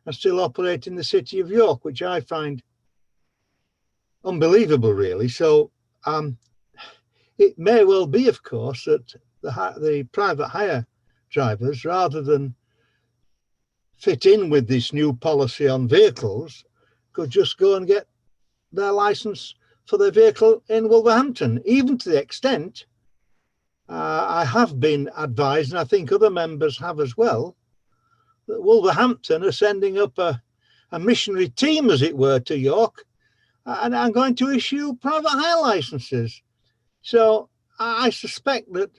Speaker 15: and still operate in the city of York, which I find unbelievable, really. So it may well be, of course, that the private hire drivers, rather than fit in with this new policy on vehicles, could just go and get their licence for their vehicle in Wolverhampton, even to the extent I have been advised, and I think other members have as well, that Wolverhampton are sending up a missionary team, as it were, to York, and are going to issue private hire licences. So I suspect that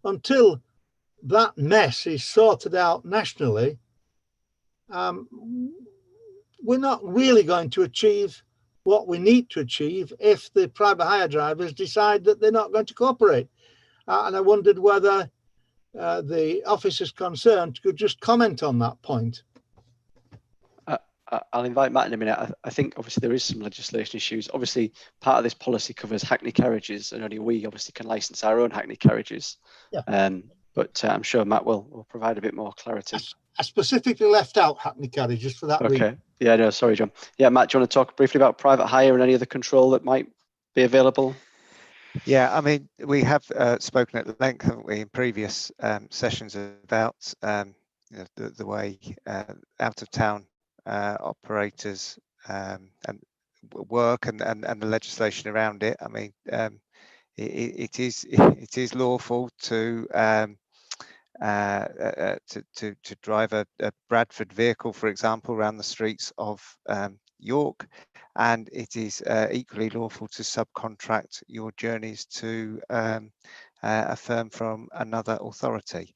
Speaker 15: until that mess is sorted out nationally, we're not really going to achieve what we need to achieve if the private hire drivers decide that they're not going to cooperate. And I wondered whether the officers concerned could just comment on that point.
Speaker 1: I'll invite Matt in a minute. I think obviously there is some legislation issues. Obviously, part of this policy covers hackney carriages, and only we obviously can license our own hackney carriages. Yeah. But I'm sure Matt will provide a bit more clarity.
Speaker 15: I specifically left out hackney carriages for that reason.
Speaker 1: Okay. Yeah, no, sorry, John. Yeah, Matt, do you want to talk briefly about private hire and any other control that might be available?
Speaker 9: Yeah, I mean, we have spoken at length, haven't we, in previous sessions about you know, the way out of town operators and work and the legislation around it. I mean, it is lawful to drive a Bradford vehicle, for example, around the streets of York, and it is equally lawful to subcontract your journeys to a firm from another authority.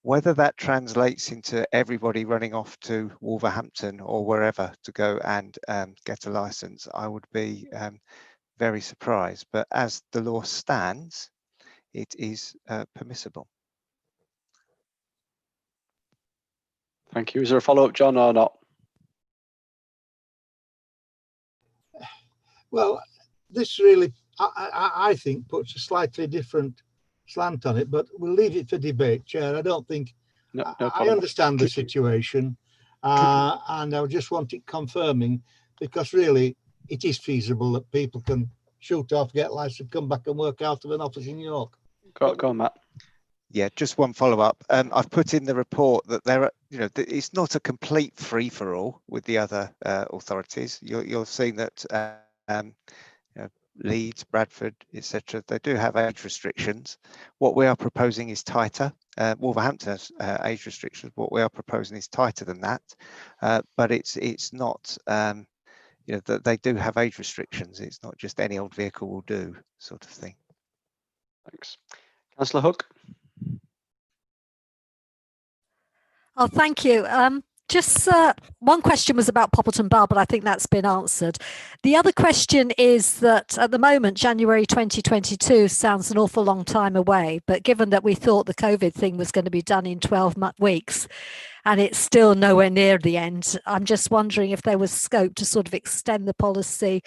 Speaker 9: Whether that translates into everybody running off to Wolverhampton or wherever to go and get a license, I would be very surprised. But as the law stands, it is permissible.
Speaker 1: Thank you. Is there a follow-up, John, or not?
Speaker 15: Well, this really, I think, puts a slightly different slant on it, but we'll leave it for debate, Chair. I don't think,
Speaker 1: No
Speaker 15: I
Speaker 1: problem.
Speaker 15: understand the situation, and I just want it confirming, because really it is feasible that people can shoot off, get licensed, come back and work out of an office in York.
Speaker 1: Go on, Matt.
Speaker 9: Yeah, just one follow-up. I've put in the report that there are, it's not a complete free-for-all with the other authorities. You're seeing that Leeds, Bradford, etc. They do have age restrictions. What we are proposing is tighter. Wolverhampton has age restrictions. What we are proposing is tighter than that, but it's not. That they do have age restrictions. It's not just any old vehicle will do, sort of thing.
Speaker 1: Thanks, Councillor Hook.
Speaker 16: Oh, thank you. Just one question was about Poppleton Bar, but I think that's been answered. The other question is that at the moment, January 2022 sounds an awful long time away, but given that we thought the COVID thing was going to be done in 12 weeks and it's still nowhere near the end, I'm just wondering if there was scope to sort of extend the policy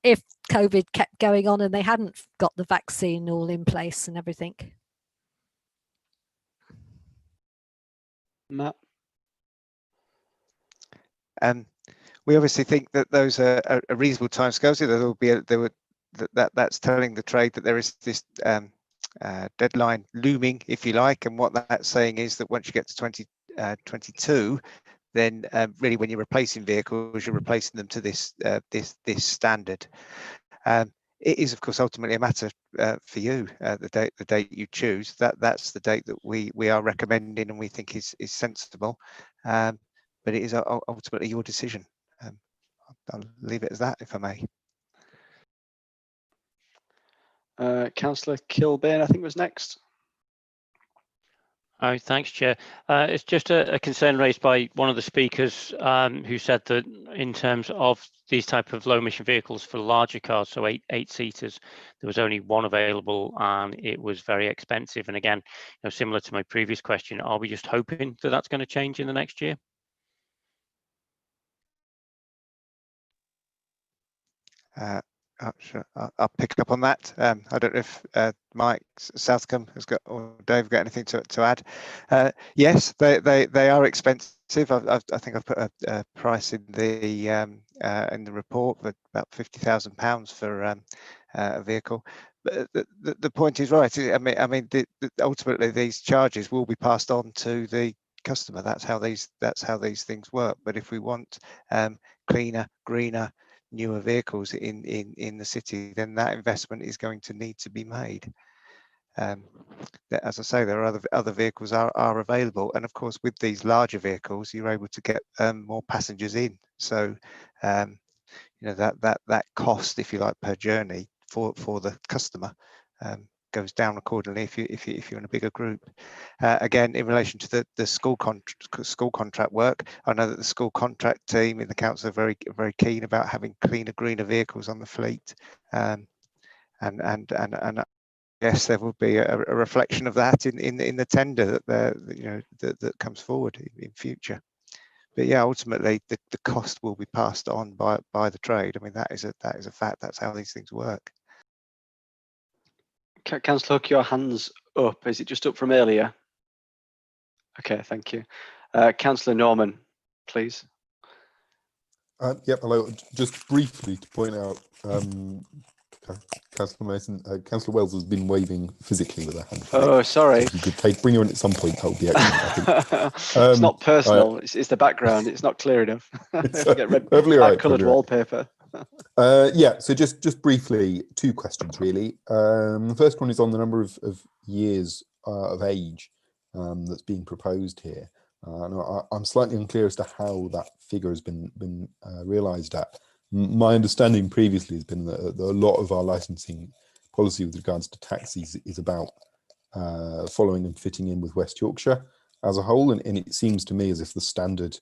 Speaker 16: if COVID kept going on and they hadn't got the vaccine all in place and everything.
Speaker 1: Matt.
Speaker 9: We obviously think that those are a reasonable timescales. That's telling the trade that there is this deadline looming, if you like, and what that's saying is that once you get to 2022, then really when you're replacing vehicles, you're replacing them to this standard. It is, of course, ultimately a matter for you, the date you choose. That's the date that we are recommending and we think is sensible. But it is ultimately your decision. I'll leave it as that, if I may.
Speaker 1: Councillor Kilburn, I think, was next.
Speaker 6: Oh, thanks, Chair. It's just a concern raised by one of the speakers who said that in terms of these type of low emission vehicles for larger cars, so eight seaters, there was only one available and it was very expensive. And again, similar to my previous question, are we just hoping that that's going to change in the next year?
Speaker 9: Sure. I'll pick up on that. I don't know if Mike Southcombe has got, or Dave got anything to add. Yes, they are expensive. I think I've put a price in the report for about £50,000 for a vehicle. But the point is right. I mean, ultimately these charges will be passed on to the customer. That's how these things work. But if we want cleaner, greener, newer vehicles in the city, then that investment is going to need to be made. As I say, there are other vehicles are available, and of course with these larger vehicles you're able to get more passengers in, so that cost, if you like, per journey for the customer goes down accordingly if you're in a bigger group. Again, in relation to the school contract work, I know that the school contract team in the council are very keen about having cleaner, greener vehicles on the fleet, and yes, there will be a reflection of that in the tender that comes forward in future. But yeah, ultimately the cost will be passed on by the trade. I mean, that is a fact. That's how these things work.
Speaker 1: Councillor Hook, your hand's up. Is it just up from earlier? Okay, thank you. Councillor Norman, please.
Speaker 17: Yep, hello. Just briefly to point out, Councillor Mason, Councillor Wells has been waving physically with her hand.
Speaker 1: Oh, sorry.
Speaker 17: So if you could bring her in at some point, that would be excellent, I think.
Speaker 1: It's not personal. It's the background. It's not clear enough. Get red coloured wallpaper.
Speaker 17: Yeah, so just briefly, two questions really. The first one is on the number of years of age that's being proposed here. I'm slightly unclear as to how that figure has been realised at. My understanding previously has been that a lot of our licensing policy with regards to taxis is about following and fitting in with West Yorkshire as a whole, and it seems to me as if the standard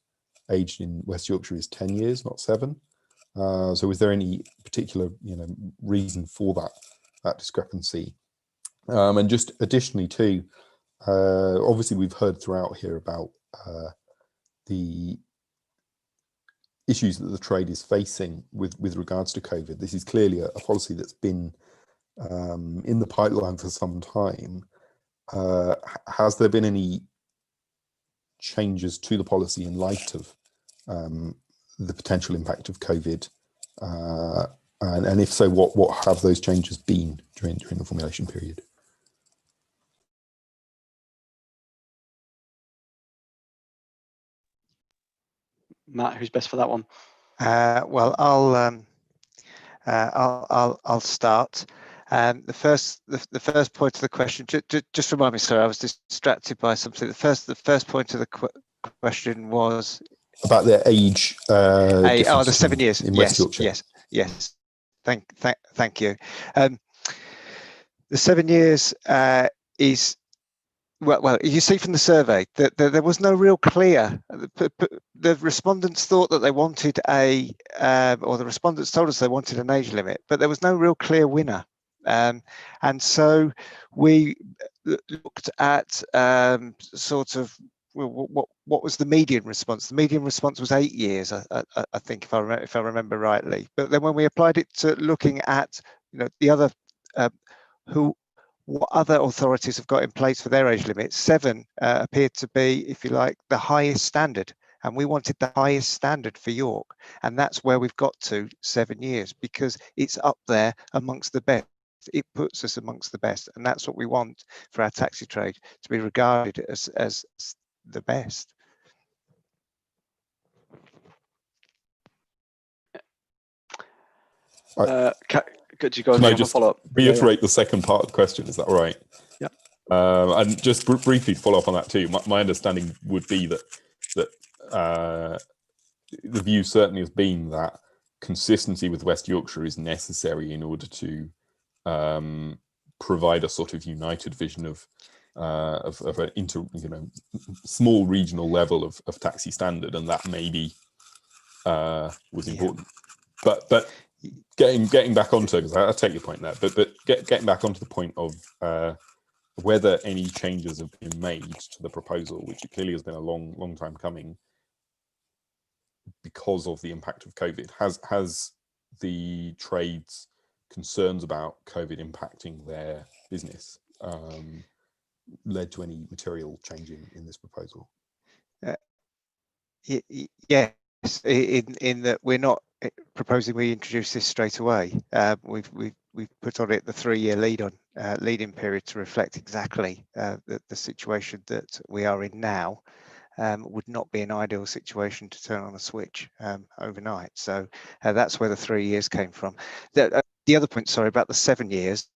Speaker 17: age in West Yorkshire is 10 years, not 7. So is there any particular reason for that discrepancy? And just additionally too, obviously we've heard throughout here about the issues that the trade is facing with regards to COVID. This is clearly a policy that's been in the pipeline for some time. Has there been any changes to the policy in light of the potential impact of COVID? And if so, what have those changes been during the formulation period?
Speaker 1: Matt, who's best for that one?
Speaker 9: Well, I'll start. The first point of the question, just remind me. Sorry, I was distracted by something. The first point of the question was
Speaker 17: about their age.
Speaker 9: The 7 years.
Speaker 17: In West Yorkshire.
Speaker 9: Yes. Thank you. The 7 years is. Well, you see from the survey that there was no real clear. The respondents thought that they wanted or the respondents told us they wanted an age limit, but there was no real clear winner. And so we looked at sort of what was the median response. The median response was 8 years, I think, if I remember rightly. But then when we applied it to looking at the other what other authorities have got in place for their age limit, 7 appeared to be, if you like, the highest standard. And we wanted the highest standard for York. And that's where we've got to 7 years, because it's up there amongst the best. It puts us amongst the best. And that's what we want for our taxi trade, to be regarded as the best.
Speaker 1: Could you go
Speaker 17: Can
Speaker 1: and
Speaker 17: I just
Speaker 1: follow up?
Speaker 17: reiterate the second part of the question? Is that all right?
Speaker 1: Yeah.
Speaker 17: And just briefly to follow up on that too, my understanding would be that the view certainly has been that consistency with West Yorkshire is necessary in order to provide a sort of united vision of an small regional level of taxi standard, and that maybe was important. But getting back onto, because I take your point there, but getting back onto the point of whether any changes have been made to the proposal, which clearly has been a long time coming because of the impact of COVID. Has the trade's concerns about COVID impacting their business led to any material change in this proposal?
Speaker 9: Yes, in that we're not proposing we introduce this straight away. We've put on it the 3-year lead-in period to reflect exactly the situation that we are in now. Would not be an ideal situation to turn on a switch overnight. So that's where the 3 years came from. The other point, sorry, about the 7 years,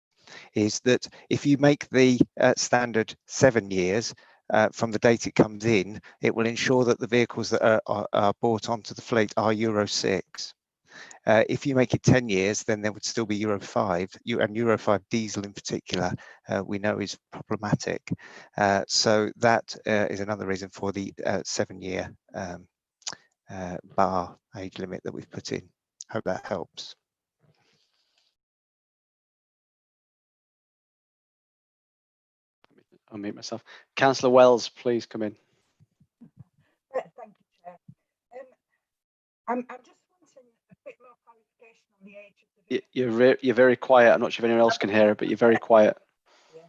Speaker 9: is that if you make the standard 7 years from the date it comes in, it will ensure that the vehicles that are brought onto the fleet are Euro 6. If you make it 10 years, then there would still be Euro 5, and Euro 5 diesel in particular, we know is problematic. So that is another reason for the 7-year bar age limit that we've put in. Hope that helps.
Speaker 1: I'll mute myself. Councillor Wells, please come in.
Speaker 7: Thank you, Chair. I'm just wanting a bit more clarification on the age of the
Speaker 1: You're very quiet. I'm not sure if anyone else can hear it, but you're very quiet.
Speaker 7: Yeah.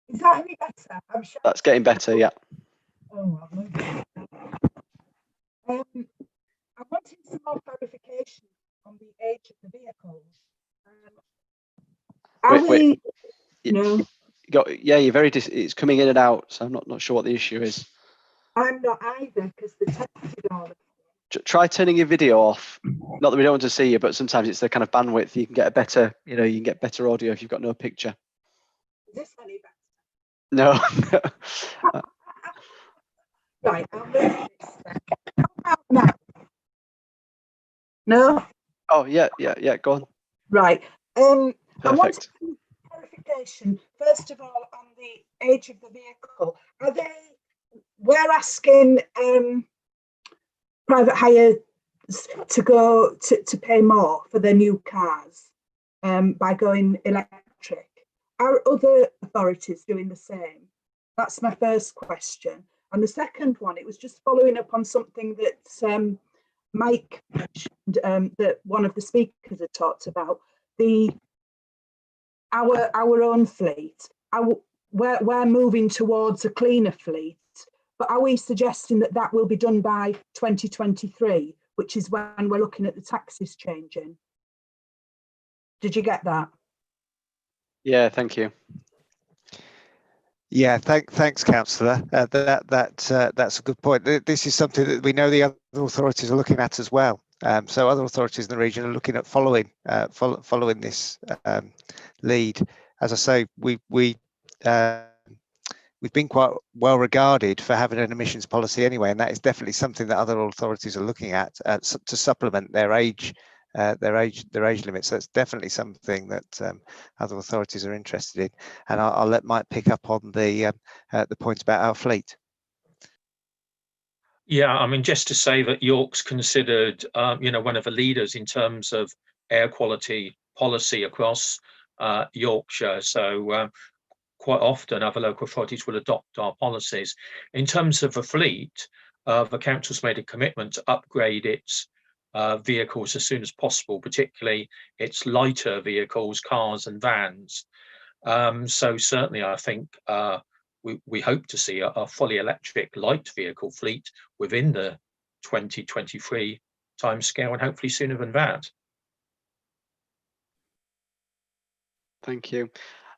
Speaker 7: Is that any better? I'm sure.
Speaker 1: That's getting better, yeah.
Speaker 7: Oh, well, maybe. I wanted some more clarification on the age of the vehicles.
Speaker 1: Wait.
Speaker 7: No.
Speaker 1: You're very. It's coming in and out, so I'm not sure what the issue is.
Speaker 7: I'm not either, because the texted all.
Speaker 1: Try turning your video off. Not that we don't want to see you, but sometimes it's the kind of bandwidth. You can get a better, you can get better audio if you've got no picture.
Speaker 7: Is this any better?
Speaker 1: No.
Speaker 7: Right, I'll move this. Now. No.
Speaker 1: Oh yeah. Go on.
Speaker 7: Right. I want
Speaker 1: Perfect.
Speaker 7: clarification. First of all, on the age of the vehicle, we're asking private hire to go to pay more for their new cars by going electric. Are other authorities doing the same? That's my first question. And the second one, it was just following up on something that Mike mentioned that one of the speakers had talked about our own fleet. We're moving towards a cleaner fleet, but are we suggesting that that will be done by 2023, which is when we're looking at the taxes changing? Did you get that?
Speaker 1: Yeah, thank you.
Speaker 9: Yeah, thanks, Councillor. That's a good point. This is something that we know the other authorities are looking at as well. So other authorities in the region are looking at following this lead. As I say, we've been quite well regarded for having an emissions policy anyway, and that is definitely something that other authorities are looking at to supplement their age limits. So it's definitely something that other authorities are interested in. And I'll let Mike pick up on the point about our fleet.
Speaker 10: Yeah, I mean, just to say that York's considered, one of the leaders in terms of air quality policy across Yorkshire. So quite often other local authorities will adopt our policies. In terms of the fleet, the council's made a commitment to upgrade its vehicles as soon as possible, particularly its lighter vehicles, cars and vans. So certainly I think we hope to see a fully electric light vehicle fleet within the 2023 timescale, and hopefully sooner than that.
Speaker 1: Thank you.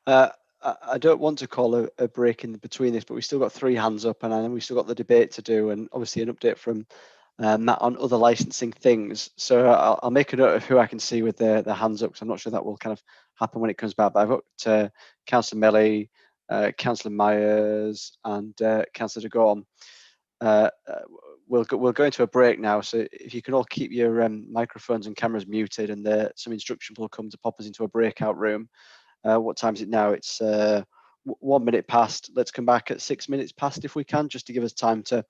Speaker 1: I don't want to call a break in between this, but we've still got 3 hands up, and I know we've still got the debate to do, and obviously an update from Matt on other licensing things. So I'll make a note of who I can see with the hands up, because I'm not sure that will kind of happen when it comes back. But I've got Councillor Melly, Councillor Myers, and Councillor de Gorme. We'll go into a break now, so if you can all keep your microphones and cameras muted, and some instruction will come to pop us into a breakout room. What time is it now? It's 1 minute past. Let's come back at 6 minutes past if we can, just to give us time to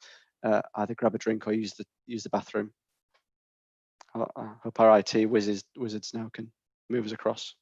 Speaker 1: either grab a drink or use the bathroom. I hope our IT wizards now can move us across.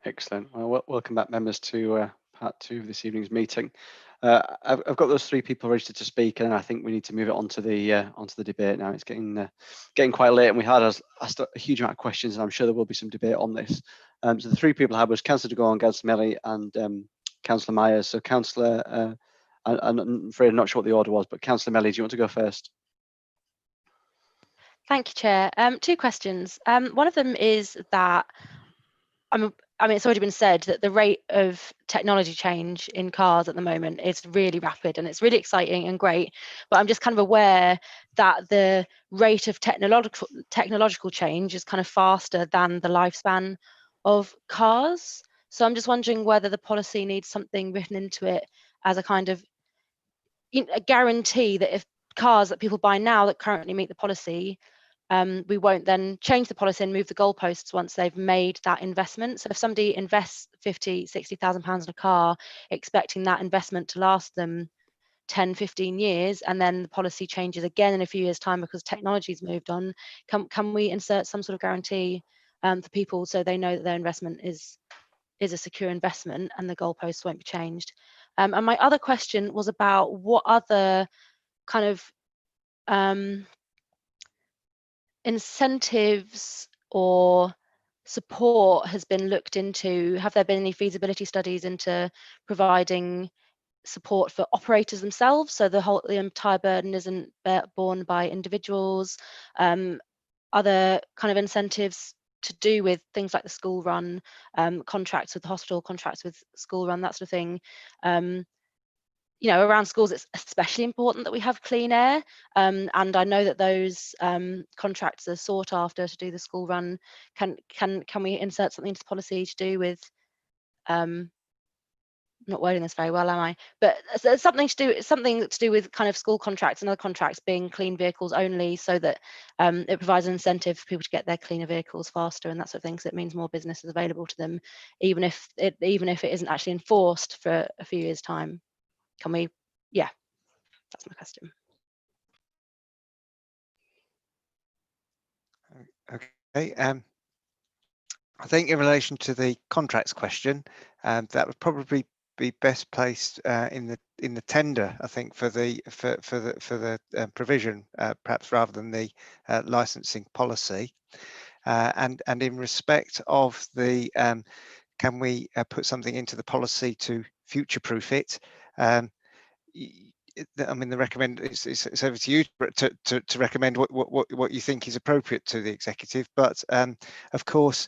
Speaker 1: Excellent. Well, welcome back, members, to part 2 of this evening's meeting. I've got those 3 people registered to speak, and I think we need to move it onto the debate now. It's getting quite late, and we had asked a huge amount of questions, and I'm sure there will be some debate on this. So the 3 people I had was Councillor de Gaulle, Councillor Melly, and Councillor Myers. So Councillor, I'm afraid I'm not sure what the order was, but Councillor Melly, do you want to go first?
Speaker 12: Thank you, Chair. 2 questions. One of them is that I mean, it's already been said that the rate of technology change in cars at the moment is really rapid, and it's really exciting and great. But I'm just kind of aware that the rate of technological change is kind of faster than the lifespan of cars. So I'm just wondering whether the policy needs something written into it as a kind of a guarantee that if cars that people buy now that currently meet the policy, we won't then change the policy and move the goalposts once they've made that investment. So if somebody invests 50, 60,000 pounds in a car, expecting that investment to last them 10, 15 years, and then the policy changes again in a few years' time because technology's moved on, can we insert some sort of guarantee for people so they know that their investment is a secure investment and the goalposts won't be changed? And my other question was about what other kind of incentives or support has been looked into. Have there been any feasibility studies into providing support for operators themselves, so the entire burden isn't borne by individuals? Other kind of incentives to do with things like the school run, contracts with the hospital, contracts with school run, that sort of thing. Around schools, it's especially important that we have clean air, and I know that those contracts are sought after to do the school run. Can we insert something into the policy to do with, I'm not wording this very well, am I? But something to do with kind of school contracts and other contracts being clean vehicles only, so that it provides an incentive for people to get their cleaner vehicles faster and that sort of thing. So it means more business is available to them, even if it isn't actually enforced for a few years' time. Can we? Yeah, that's my question.
Speaker 9: Okay. I think in relation to the contracts question, that would probably be best placed in the tender. I think for the provision, perhaps rather than the licensing policy. And in respect of the, can we put something into the policy to future-proof it? I mean, it's over to you to recommend what you think is appropriate to the executive. But of course,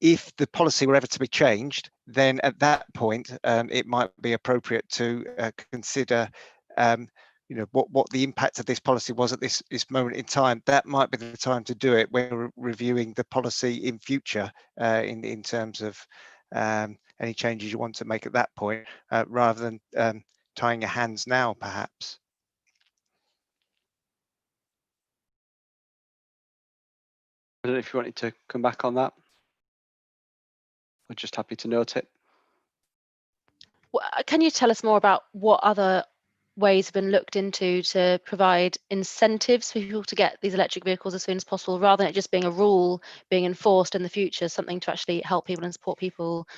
Speaker 9: if the policy were ever to be changed, then at that point it might be appropriate to consider what the impact of this policy was at this moment in time. That might be the time to do it when we're reviewing the policy in future in terms of any changes you want to make at that point, rather than tying your hands now, perhaps.
Speaker 1: I don't know if you wanted to come back on that. We're just happy to note it.
Speaker 12: Can you tell us more about what other ways have been looked into to provide incentives for people to get these electric vehicles as soon as possible, rather than it just being a rule being enforced in the future, something to actually help people and support people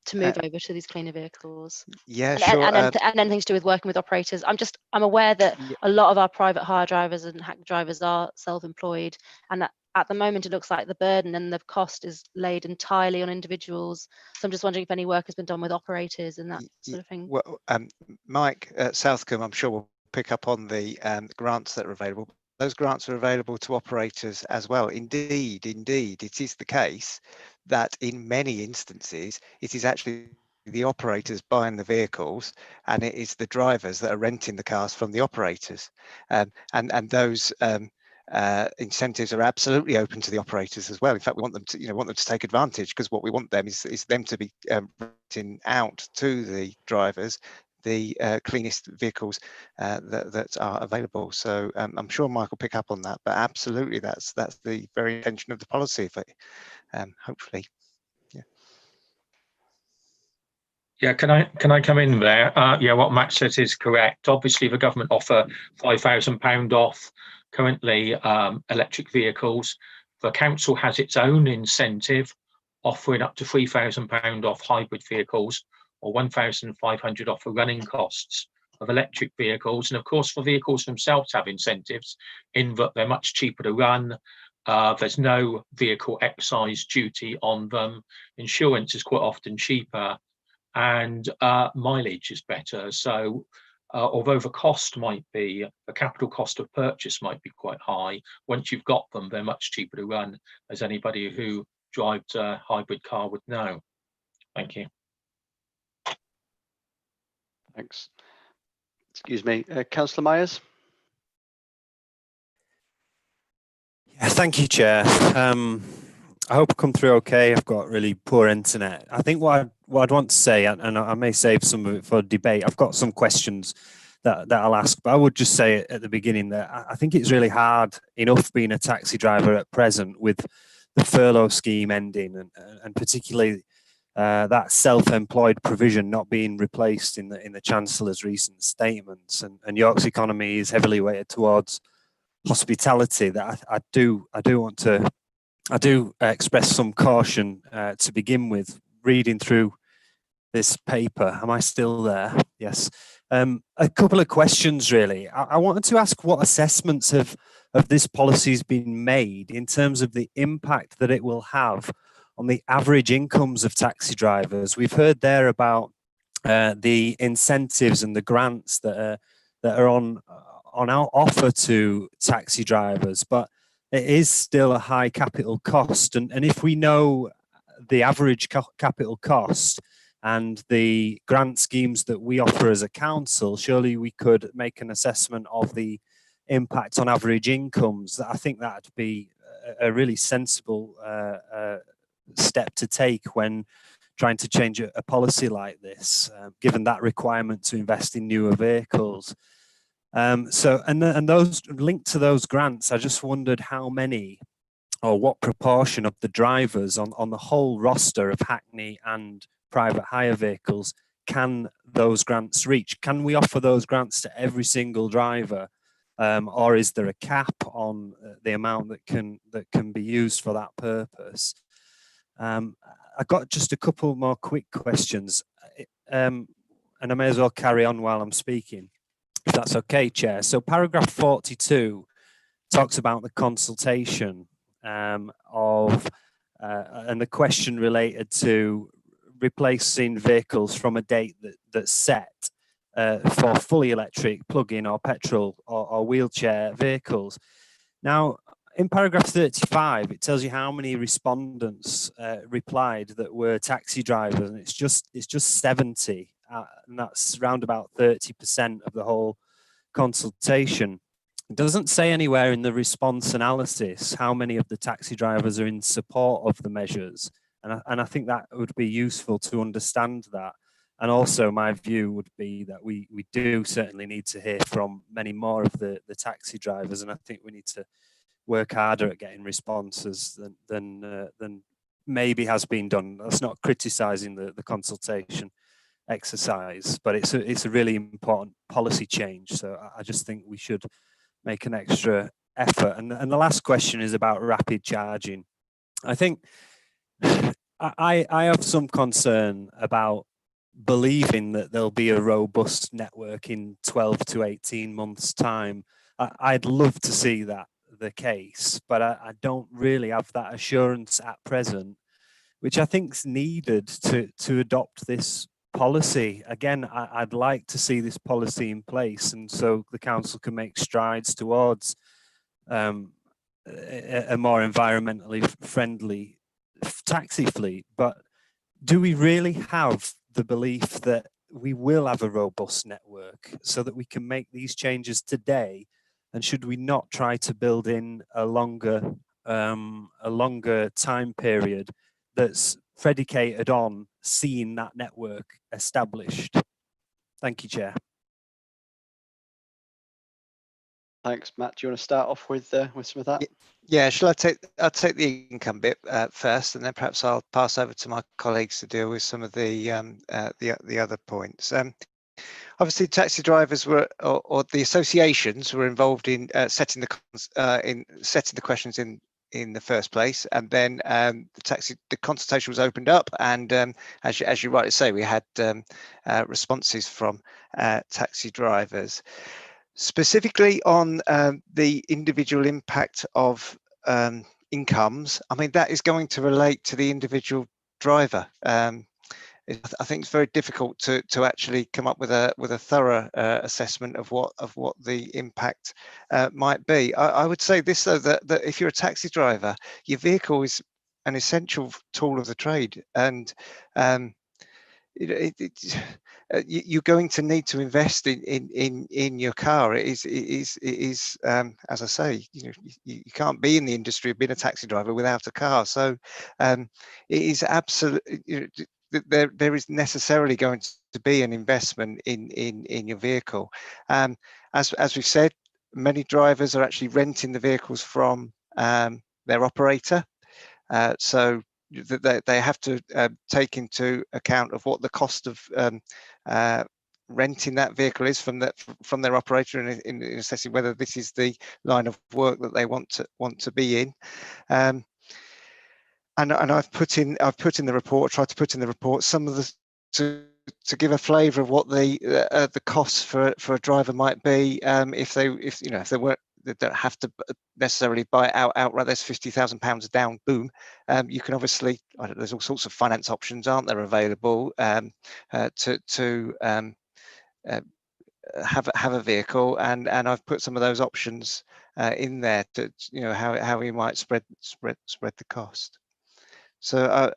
Speaker 12: to move over to these cleaner vehicles?
Speaker 9: Yeah,
Speaker 12: and,
Speaker 9: sure.
Speaker 12: And anything to do with working with operators. I'm aware that a lot of our private hire drivers and hack drivers are self-employed, and at the moment it looks like the burden and the cost is laid entirely on individuals. So I'm just wondering if any work has been done with operators and that sort of thing.
Speaker 9: Well, Mike at Southcombe, I'm sure will pick up on the grants that are available. Those grants are available to operators as well. Indeed, it is the case that in many instances, it is actually the operators buying the vehicles, and it is the drivers that are renting the cars from the operators. And those incentives are absolutely open to the operators as well. In fact, we want them to take advantage, because what we want them is them to be renting out to the drivers the cleanest vehicles that are available. So I'm sure Mike will pick up on that, but absolutely that's the very intention of the policy, if it, hopefully.
Speaker 10: Yeah, can I come in there? Yeah, what Matt says is correct. Obviously, the government offer £5,000 off currently electric vehicles. The council has its own incentive offering up to £3,000 off hybrid vehicles or 1,500 off the running costs of electric vehicles. And of course, for vehicles themselves have incentives in that they're much cheaper to run. There's no vehicle excise duty on them. Insurance is quite often cheaper, and mileage is better. So although the cost might be, the capital cost of purchase might be quite high, once you've got them, they're much cheaper to run, as anybody who drives a hybrid car would know. Thank you.
Speaker 1: Thanks. Excuse me, Councillor Myers.
Speaker 18: Yeah, thank you, Chair. I hope I come through okay. I've got really poor internet. I think what I'd want to say, and I may save some of it for debate, I've got some questions that I'll ask, but I would just say at the beginning that I think it's really hard enough being a taxi driver at present with the furlough scheme ending, and particularly that self-employed provision not being replaced in the Chancellor's recent statements, and York's economy is heavily weighted towards hospitality. That I do express some caution to begin with. Reading through this paper, am I still there? Yes. A couple of questions really. I wanted to ask what assessments of this policy has been made in terms of the impact that it will have on the average incomes of taxi drivers. We've heard there about the incentives and the grants that are on offer to taxi drivers, but it is still a high capital cost. And if we know the average capital cost and the grant schemes that we offer as a council, surely we could make an assessment of the impact on average incomes. I think that'd be a really sensible step to take when trying to change a policy like this, given that requirement to invest in newer vehicles. And those linked to those grants, I just wondered how many or what proportion of the drivers on the whole roster of Hackney and private hire vehicles can those grants reach? Can we offer those grants to every single driver, or is there a cap on the amount that can be used for that purpose? I've got just a couple more quick questions, and I may as well carry on while I'm speaking, if that's okay, Chair. So paragraph 42 talks about the consultation and the question related to replacing vehicles from a date that's set for fully electric, plug-in or petrol or wheelchair vehicles. Now, in paragraph 35, it tells you how many respondents replied that were taxi drivers, and it's just 70. And that's around about 30% of the whole consultation. It doesn't say anywhere in the response analysis how many of the taxi drivers are in support of the measures, and I think that would be useful to understand that. And also my view would be that we do certainly need to hear from many more of the taxi drivers, and I think we need to work harder at getting responses than maybe has been done. That's not criticising the consultation exercise, but it's a really important policy change. So I just think we should make an extra effort. And the last question is about rapid charging. I think I have some concern about believing that there'll be a robust network in 12 to 18 months time. I'd love to see that the case, but I don't really have that assurance at present, which I think is needed to adopt this policy. Again, I'd like to see this policy in place, and so the council can make strides towards a more environmentally friendly taxi fleet. But do we really have the belief that we will have a robust network so that we can make these changes today? And should we not try to build in a longer time period that's predicated on seeing that network established? Thank you, Chair.
Speaker 1: Thanks, Matt. Do you want to start off with some of that?
Speaker 9: Yeah, I'll take the income bit first, and then perhaps I'll pass over to my colleagues to deal with some of the other points. Obviously, taxi drivers were, or the associations were involved in setting the questions in in the first place, and then the consultation was opened up, and as you rightly say, we had responses from taxi drivers, specifically on the individual impact of incomes. I mean, that is going to relate to the individual driver. I think it's very difficult to actually come up with a thorough assessment of what the impact might be. I would say this though, that if you're a taxi driver, your vehicle is an essential tool of the trade, and you're going to need to invest in your car. It is as I say, you can't be in the industry of being a taxi driver without a car. So it is absolutely, there is necessarily going to be an investment in your vehicle. As we've said, many drivers are actually renting the vehicles from their operator, so they have to take into account of what the cost of renting that vehicle is from their operator, in assessing whether this is the line of work that they want to be in. And I've put in the report, tried to put in the report some of the to give a flavour of what the costs for a driver might be if they don't have to necessarily buy it outright. There's £50,000 down. Boom. You can obviously, there's all sorts of finance options, aren't there, available to have a vehicle, and I've put some of those options in there to how we might spread the cost. So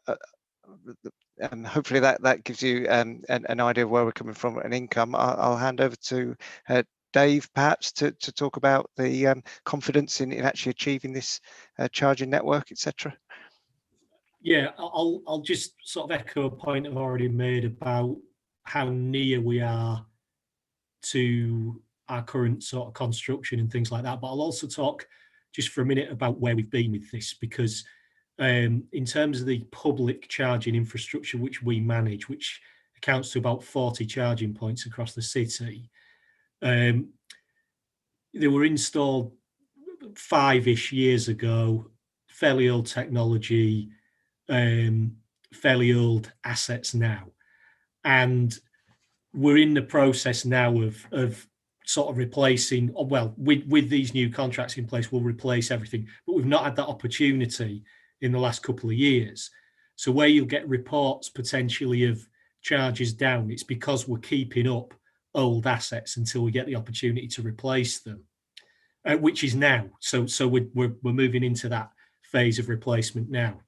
Speaker 9: hopefully that gives you an idea of where we're coming from an income. I'll hand over to Dave, perhaps, to talk about the confidence in actually achieving this charging network, etc.
Speaker 11: Yeah, I'll just sort of echo a point I've already made about how near we are to our current sort of construction and things like that. But I'll also talk just for a minute about where we've been with this, because in terms of the public charging infrastructure which we manage, which accounts to about 40 charging points across the city, they were installed 5-ish years ago, fairly old technology, fairly old assets now. And we're in the process now of sort of replacing, well, with these new contracts in place, we'll replace everything, but we've not had that opportunity in the last couple of years. So where you'll get reports potentially of charges down, it's because we're keeping up old assets until we get the opportunity to replace them, which is now. So we're moving into that phase of replacement now.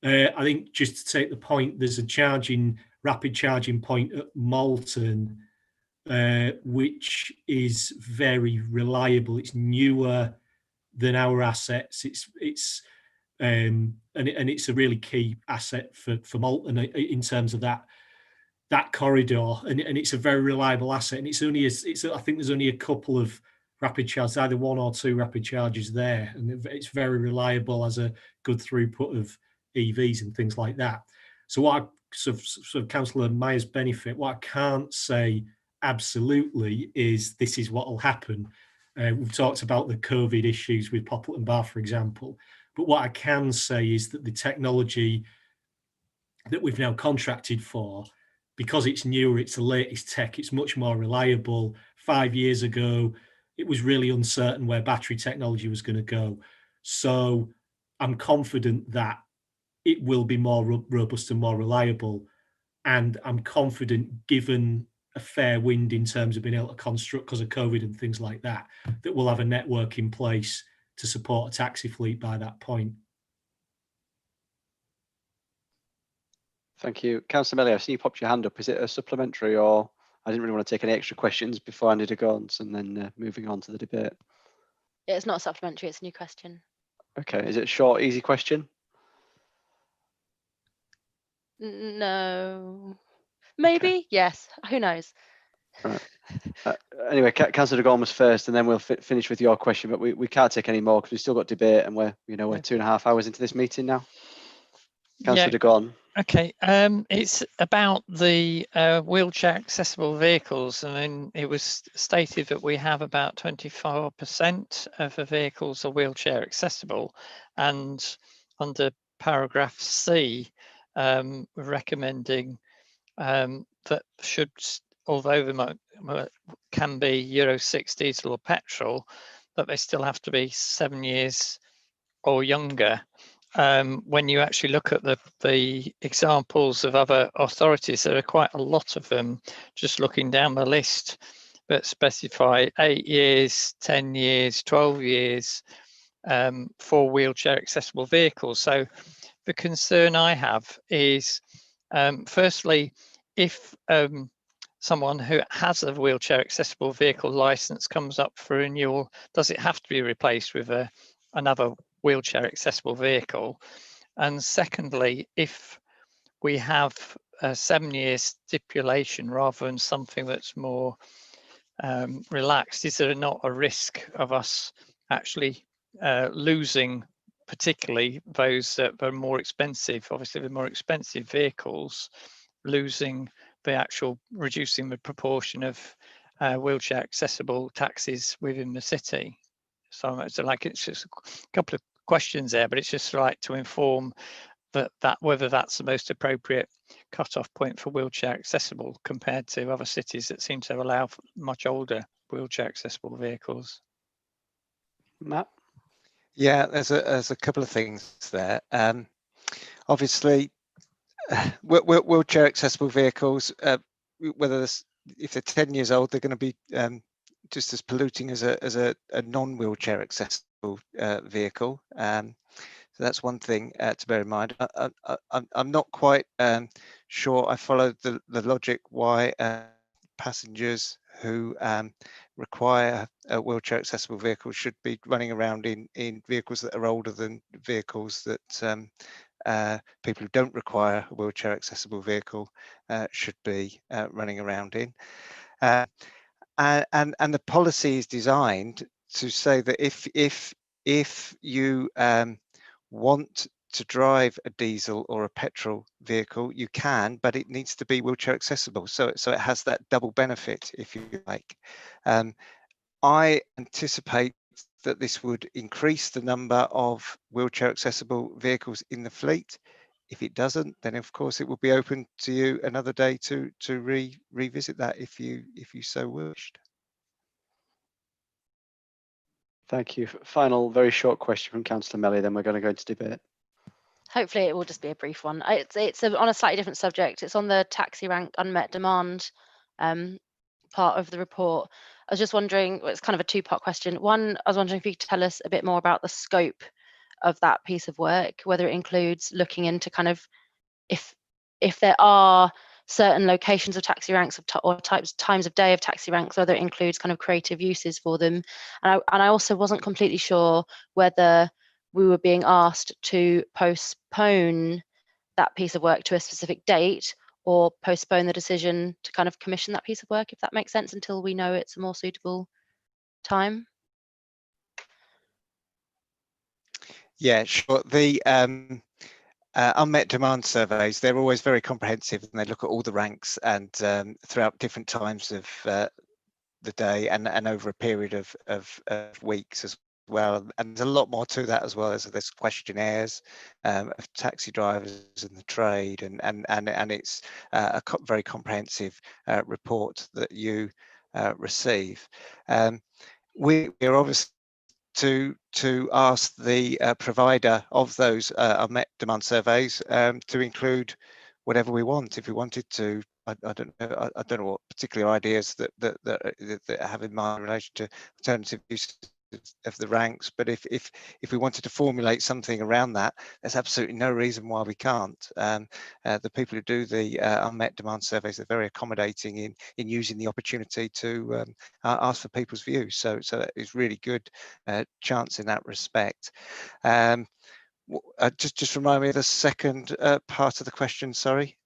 Speaker 11: I think just to take the point, there's a rapid charging point at Malton, which is very reliable. It's newer than our assets. And it's a really key asset for Malton in terms of that corridor, and it's a very reliable asset. And I think there's only a couple of rapid charges, either one or two rapid charges there, and it's very reliable, as a good throughput of EVs and things like that. So what sort of Councillor Myers' benefit, what I can't say absolutely is this is what will happen. We've talked about the COVID issues with Poplarton Bar, for example. But what I can say is that the technology that we've now contracted for, because it's newer, it's the latest tech, it's much more reliable. 5 years ago, it was really uncertain where battery technology was going to go. So I'm confident that it will be more robust and more reliable. And I'm confident, given a fair wind in terms of being able to construct because of COVID and things like that, that we'll have a network in place to support a taxi fleet by that point.
Speaker 1: Thank you. Councillor Melly, I see you popped your hand up. Is it a supplementary, or I didn't really want to take any extra questions before I need to go on, and then moving on to the debate?
Speaker 12: Yeah, it's not a supplementary, it's a new question.
Speaker 1: Okay, is it a short, easy question?
Speaker 12: No. Maybe, okay. Yes, who knows?
Speaker 1: Right. Anyway, Councillor Gorman was first, and then we'll finish with your question, but we can't take any more because we've still got debate, and we're 2.5 hours into this meeting now. Councillor de Gon.
Speaker 14: Okay, it's about the wheelchair accessible vehicles, and then it was stated that we have about 24% of the vehicles are wheelchair accessible, and under paragraph C, we're recommending that should, although they can be Euro 6 diesel or petrol, that they still have to be 7 years or younger. When you actually look at the examples of other authorities, there are quite a lot of them, just looking down the list, that specify 8 years, 10 years, 12 years for wheelchair accessible vehicles. So the concern I have is, firstly, if someone who has a wheelchair accessible vehicle license comes up for renewal, does it have to be replaced with another wheelchair accessible vehicle? And secondly, if we have a 7-year stipulation rather than something that's more relaxed, is there not a risk of us actually losing, particularly those that are more expensive, obviously the more expensive vehicles, losing the actual, reducing the proportion of wheelchair accessible taxis within the city? So it's just a couple of questions there, but it's just right to inform that whether that's the most appropriate cut-off point for wheelchair accessible compared to other cities that seem to allow much older wheelchair accessible vehicles.
Speaker 1: Matt?
Speaker 9: Yeah, there's a couple of things there. Obviously, wheelchair accessible vehicles, whether if they're 10 years old, they're going to be just as polluting as a non-wheelchair accessible vehicle. So that's one thing to bear in mind. I'm not quite sure I follow the logic why passengers who require a wheelchair accessible vehicle should be running around in vehicles that are older than vehicles that people who don't require a wheelchair accessible vehicle should be running around in. And the policy is designed to say that if you want to drive a diesel or a petrol vehicle, you can, but it needs to be wheelchair accessible. So it has that double benefit, if you like. I anticipate that this would increase the number of wheelchair accessible vehicles in the fleet. If it doesn't, then of course it will be open to you another day to revisit that if you so wished.
Speaker 1: Thank you. Final, very short question from Councillor Melly, then we're going to go into debate.
Speaker 12: Hopefully it will just be a brief one. It's on a slightly different subject. It's on the taxi rank unmet demand part of the report. I was just wondering, well, it's kind of a two-part question. One, I was wondering if you could tell us a bit more about the scope of that piece of work, whether it includes looking into kind of if there are certain locations of taxi ranks or times of day of taxi ranks, whether it includes kind of creative uses for them. And I also wasn't completely sure whether we were being asked to postpone that piece of work to a specific date or postpone the decision to kind of commission that piece of work, if that makes sense, until we know it's a more suitable time.
Speaker 9: Yeah, sure. The unmet demand surveys, they're always very comprehensive, and they look at all the ranks and throughout different times of the day and over a period of weeks as well. And there's a lot more to that as well. There's questionnaires of taxi drivers and the trade, and it's a very comprehensive report that you receive. We're obviously to ask the provider of those unmet demand surveys to include whatever we want. If we wanted to, I don't know what particular ideas that have in mind in relation to alternative uses of the ranks, but if we wanted to formulate something around that, there's absolutely no reason why we can't. The people who do the unmet demand surveys are very accommodating in using the opportunity to ask for people's views. So that is really good chance in that respect. Just remind me of the second part of the question. Sorry.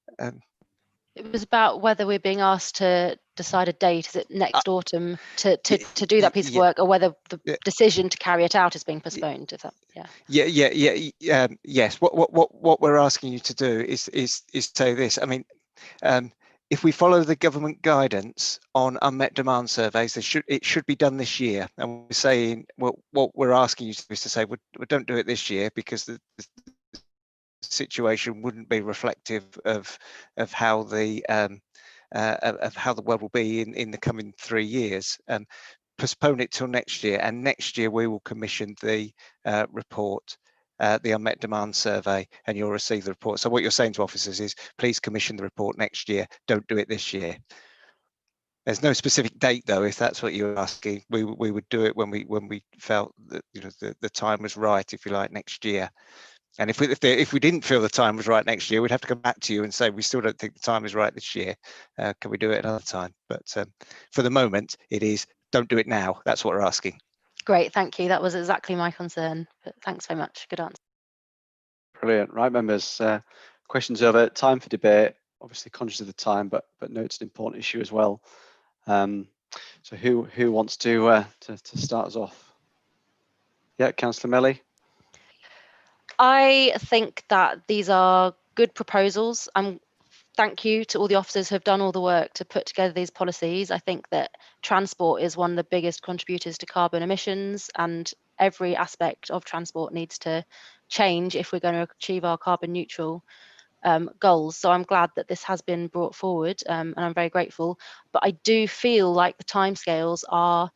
Speaker 12: It was about whether we're being asked to decide a date? Is it next autumn to do that piece of work, or whether the decision to carry it out is being postponed? If that,
Speaker 9: yes. What we're asking you to do is say this. I mean, if we follow the government guidance on unmet demand surveys, it should be done this year. And we're saying, well, what we're asking you to do is to say, well, don't do it this year because the situation wouldn't be reflective of how the world will be in the coming 3 years. Postpone it till next year, and next year we will commission the report, the unmet demand survey, and you'll receive the report. So what you're saying to officers is, please commission the report next year. Don't do it this year. There's no specific date, though. If that's what you're asking, we would do it when we felt that the time was right, if you like, next year. And if we didn't feel the time was right next year, we'd have to come back to you and say, we still don't think the time is right this year. Can we do it another time? But for the moment, it is, don't do it now. That's what we're asking.
Speaker 12: Great, thank you. That was exactly my concern. But thanks very much. Good answer.
Speaker 1: Brilliant. Right, members. Questions over. Time for debate. Obviously conscious of the time, but no, it's an important issue as well. So who wants to start us off? Yeah, Councillor Melly.
Speaker 12: I think that these are good proposals. Thank you to all the officers who have done all the work to put together these policies. I think that transport is one of the biggest contributors to carbon emissions, and every aspect of transport needs to change if we're going to achieve our carbon neutral goals. So I'm glad that this has been brought forward, and I'm very grateful. But I do feel like the timescales are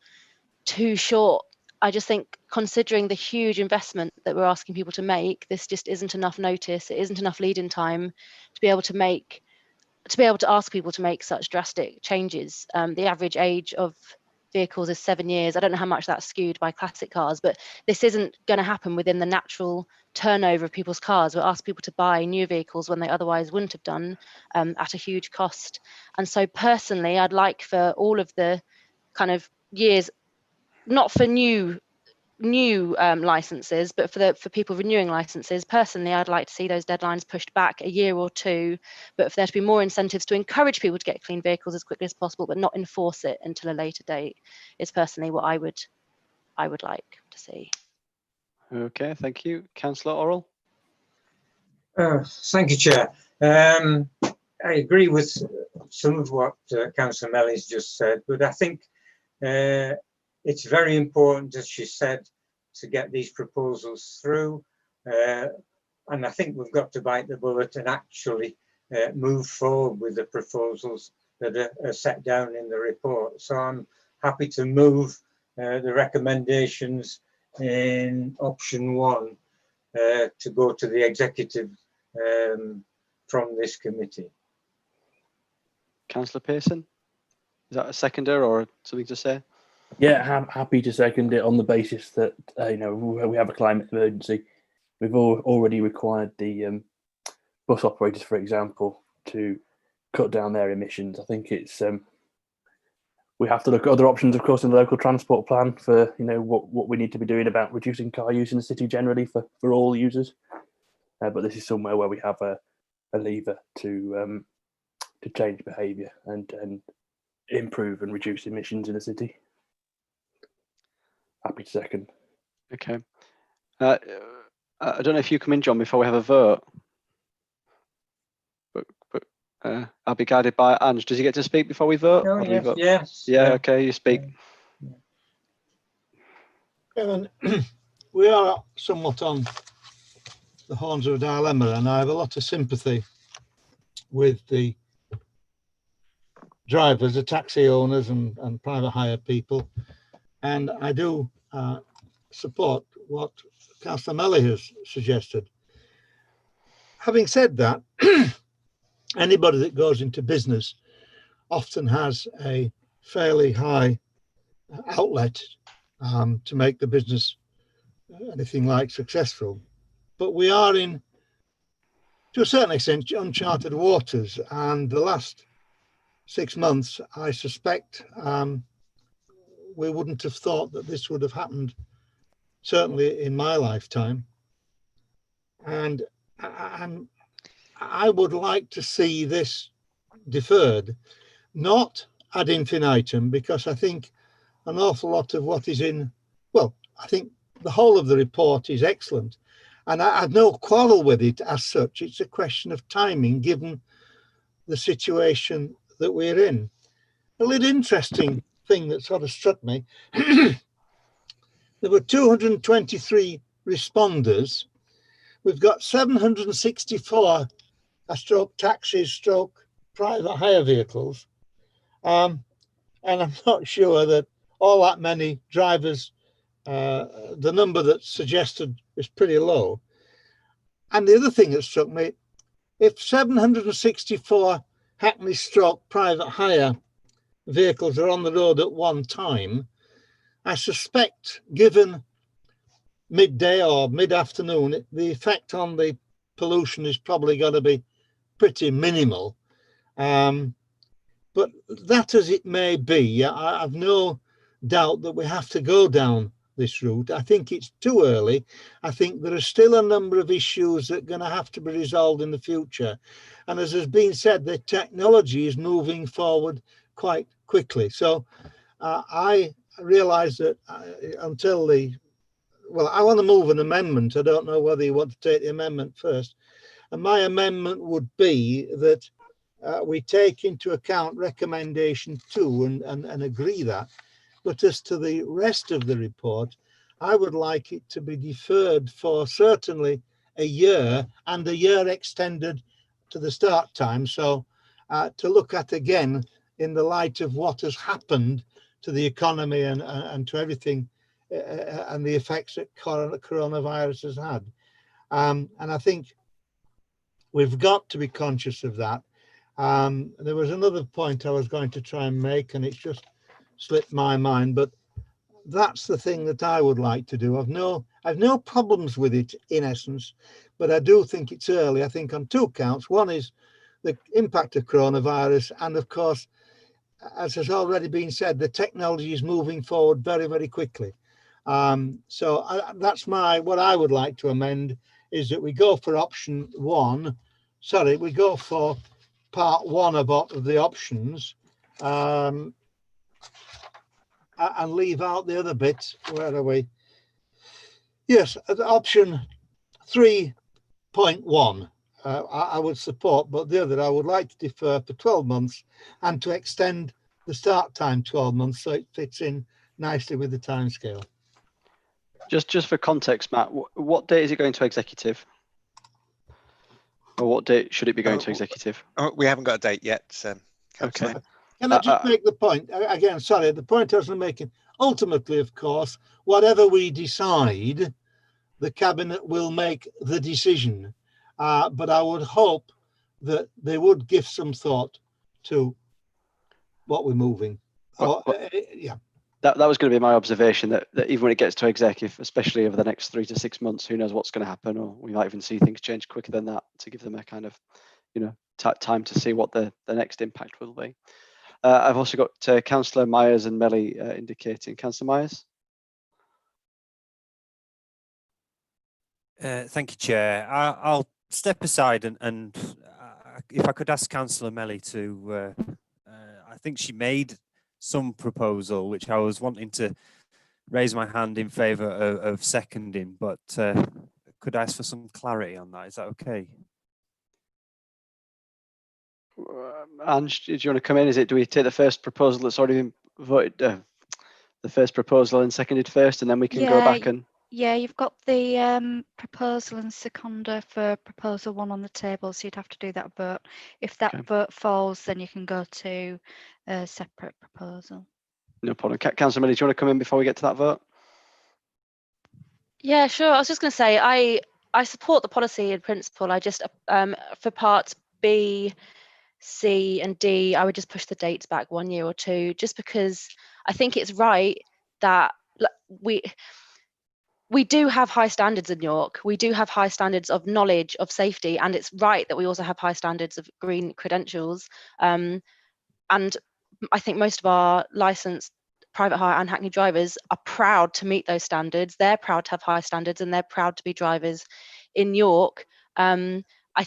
Speaker 12: too short. I just think, considering the huge investment that we're asking people to make, this just isn't enough notice. It isn't enough lead-in time to be able to ask people to make such drastic changes. The average age of vehicles is 7 years. I don't know how much that's skewed by classic cars, but this isn't going to happen within the natural turnover of people's cars. We'll ask people to buy new vehicles when they otherwise wouldn't have done, at a huge cost. And so personally, I'd like for all of the kind of years, not for new licenses, but for people renewing licenses, personally, I'd like to see those deadlines pushed back a year or two, but for there to be more incentives to encourage people to get clean vehicles as quickly as possible, but not enforce it until a later date, is personally what I would like to see.
Speaker 1: Okay, thank you. Councillor Orrell.
Speaker 13: Thank you, Chair. I agree with some of what Councillor Melly's just said, but I think it's very important, as she said, to get these proposals through. And I think we've got to bite the bullet and actually move forward with the proposals that are set down in the report. So I'm happy to move the recommendations in option 1 to go to the executive from this committee.
Speaker 1: Councillor Pearson, is that a seconder or something to say?
Speaker 19: Yeah, I'm happy to second it on the basis that we have a climate emergency. We've already required the bus operators, for example, to cut down their emissions. I think it's we have to look at other options, of course, in the local transport plan for what we need to be doing about reducing car use in the city generally for all users. But this is somewhere where we have a lever to change behaviour and improve and reduce emissions in the city. Happy to second.
Speaker 1: Okay. I don't know if you come in, John, before we have a vote. But I'll be guided by Ange. Does he get to speak before we vote?
Speaker 13: Oh, yes, yes.
Speaker 1: Yeah, okay, you speak.
Speaker 15: Kevin, we are somewhat on the horns of a dilemma, and I have a lot of sympathy with the drivers, the taxi owners and private hire people. And I do support what Councillor Melly has suggested. Having said that, anybody that goes into business often has a fairly high outlet to make the business anything like successful. But we are in, to a certain extent, uncharted waters. And the last 6 months, I suspect, we wouldn't have thought that this would have happened, certainly in my lifetime. And I would like to see this deferred, not ad infinitum, because I think an awful lot of what is in, well, I think the whole of the report is excellent. And I have no quarrel with it as such. It's a question of timing, given the situation that we're in. A little interesting thing that sort of struck me, there were 223 responders. We've got 764 stroke taxis, stroke private hire vehicles. And I'm not sure that all that many drivers, the number that's suggested is pretty low. And the other thing that struck me, if 764 Hackney stroke private hire vehicles are on the road at one time, I suspect, given midday or mid-afternoon, the effect on the pollution is probably going to be pretty minimal. But that as it may be, I have no doubt that we have to go down this route. I think it's too early. I think there are still a number of issues that are going to have to be resolved in the future. And as has been said, the technology is moving forward quite quickly. So I realise that until the, well, I want to move an amendment. I don't know whether you want to take the amendment first. And my amendment would be that we take into account recommendation 2 and agree that. But as to the rest of the report, I would like it to be deferred for certainly a year, and a year extended to the start time. So to look at again in the light of what has happened to the economy and to everything and the effects that coronavirus has had. And I think we've got to be conscious of that. There was another point I was going to try and make, and it's just slipped my mind, but that's the thing that I would like to do. I've no problems with it in essence, but I do think it's early. I think on 2 counts. One is the impact of coronavirus, and of course, as has already been said, the technology is moving forward very, very quickly. So that's what I would like to amend, is that we go for option 1. Sorry, we go for part 1 of the options, and leave out the other bit. Where are we? Yes, option 3.1 I would support, but the other I would like to defer for 12 months and to extend the start time 12 months so it fits in nicely with the timescale.
Speaker 1: Just for context, Matt, what date is it going to executive? Or what date should it be going to executive?
Speaker 9: We haven't got a date yet.
Speaker 1: Okay.
Speaker 15: Can I just make the point again? Sorry, the point I was making. Ultimately, of course, whatever we decide, the cabinet will make the decision. But I would hope that they would give some thought to what we're moving. Yeah.
Speaker 1: That was going to be my observation, that even when it gets to executive, especially over the next 3 to 6 months, who knows what's going to happen, or we might even see things change quicker than that, to give them a kind of, time to see what the next impact will be. I've also got Councillor Myers and Melly indicating. Councillor Myers.
Speaker 18: Thank you, Chair. I'll step aside and if I could ask Councillor Melly to, I think she made some proposal which I was wanting to raise my hand in favour of seconding, but could I ask for some clarity on that? Is that okay?
Speaker 1: Ange, do you want to come in? Do we take the first proposal that's already been voted, the first proposal and seconded first, and then we can go back and...
Speaker 20: Yeah, you've got the proposal and seconder for proposal 1 on the table, so you'd have to do that vote. If that vote falls, then you can go to a separate proposal.
Speaker 1: No problem. Councillor Millie, do you want to come in before we get to that vote?
Speaker 12: Yeah, sure. I was just going to say, I support the policy in principle. I just, for parts B, C and D, I would just push the dates back 1 year or 2, just because I think it's right that we do have high standards in York. We do have high standards of knowledge, of safety, and it's right that we also have high standards of green credentials. And I think most of our licensed private hire and Hackney drivers are proud to meet those standards. They're proud to have high standards, and they're proud to be drivers in York. I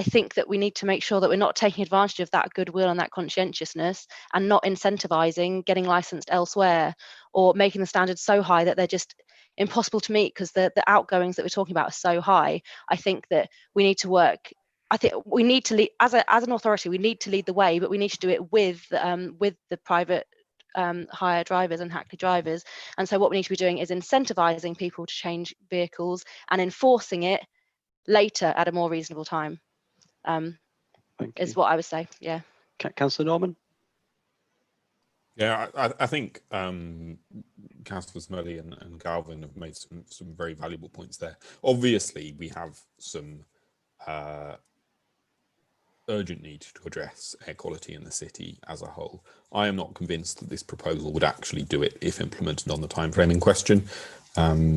Speaker 12: think that we need to make sure that we're not taking advantage of that goodwill and that conscientiousness and not incentivizing getting licensed elsewhere, or making the standards so high that they're just impossible to meet because the outgoings that we're talking about are so high. I think that we need to work. I think we need to lead as an authority. We need to lead the way, but we need to do it with the private hire drivers and Hackley drivers. And so what we need to be doing is incentivizing people to change vehicles and enforcing it later at a more reasonable time, is what I would say. Yeah.
Speaker 1: Councillor Norman?
Speaker 21: Yeah, I think Councillors Murray and Galvin have made some very valuable points there. Obviously, we have some urgent need to address air quality in the city as a whole. I am not convinced that this proposal would actually do it if implemented on the timeframe in question,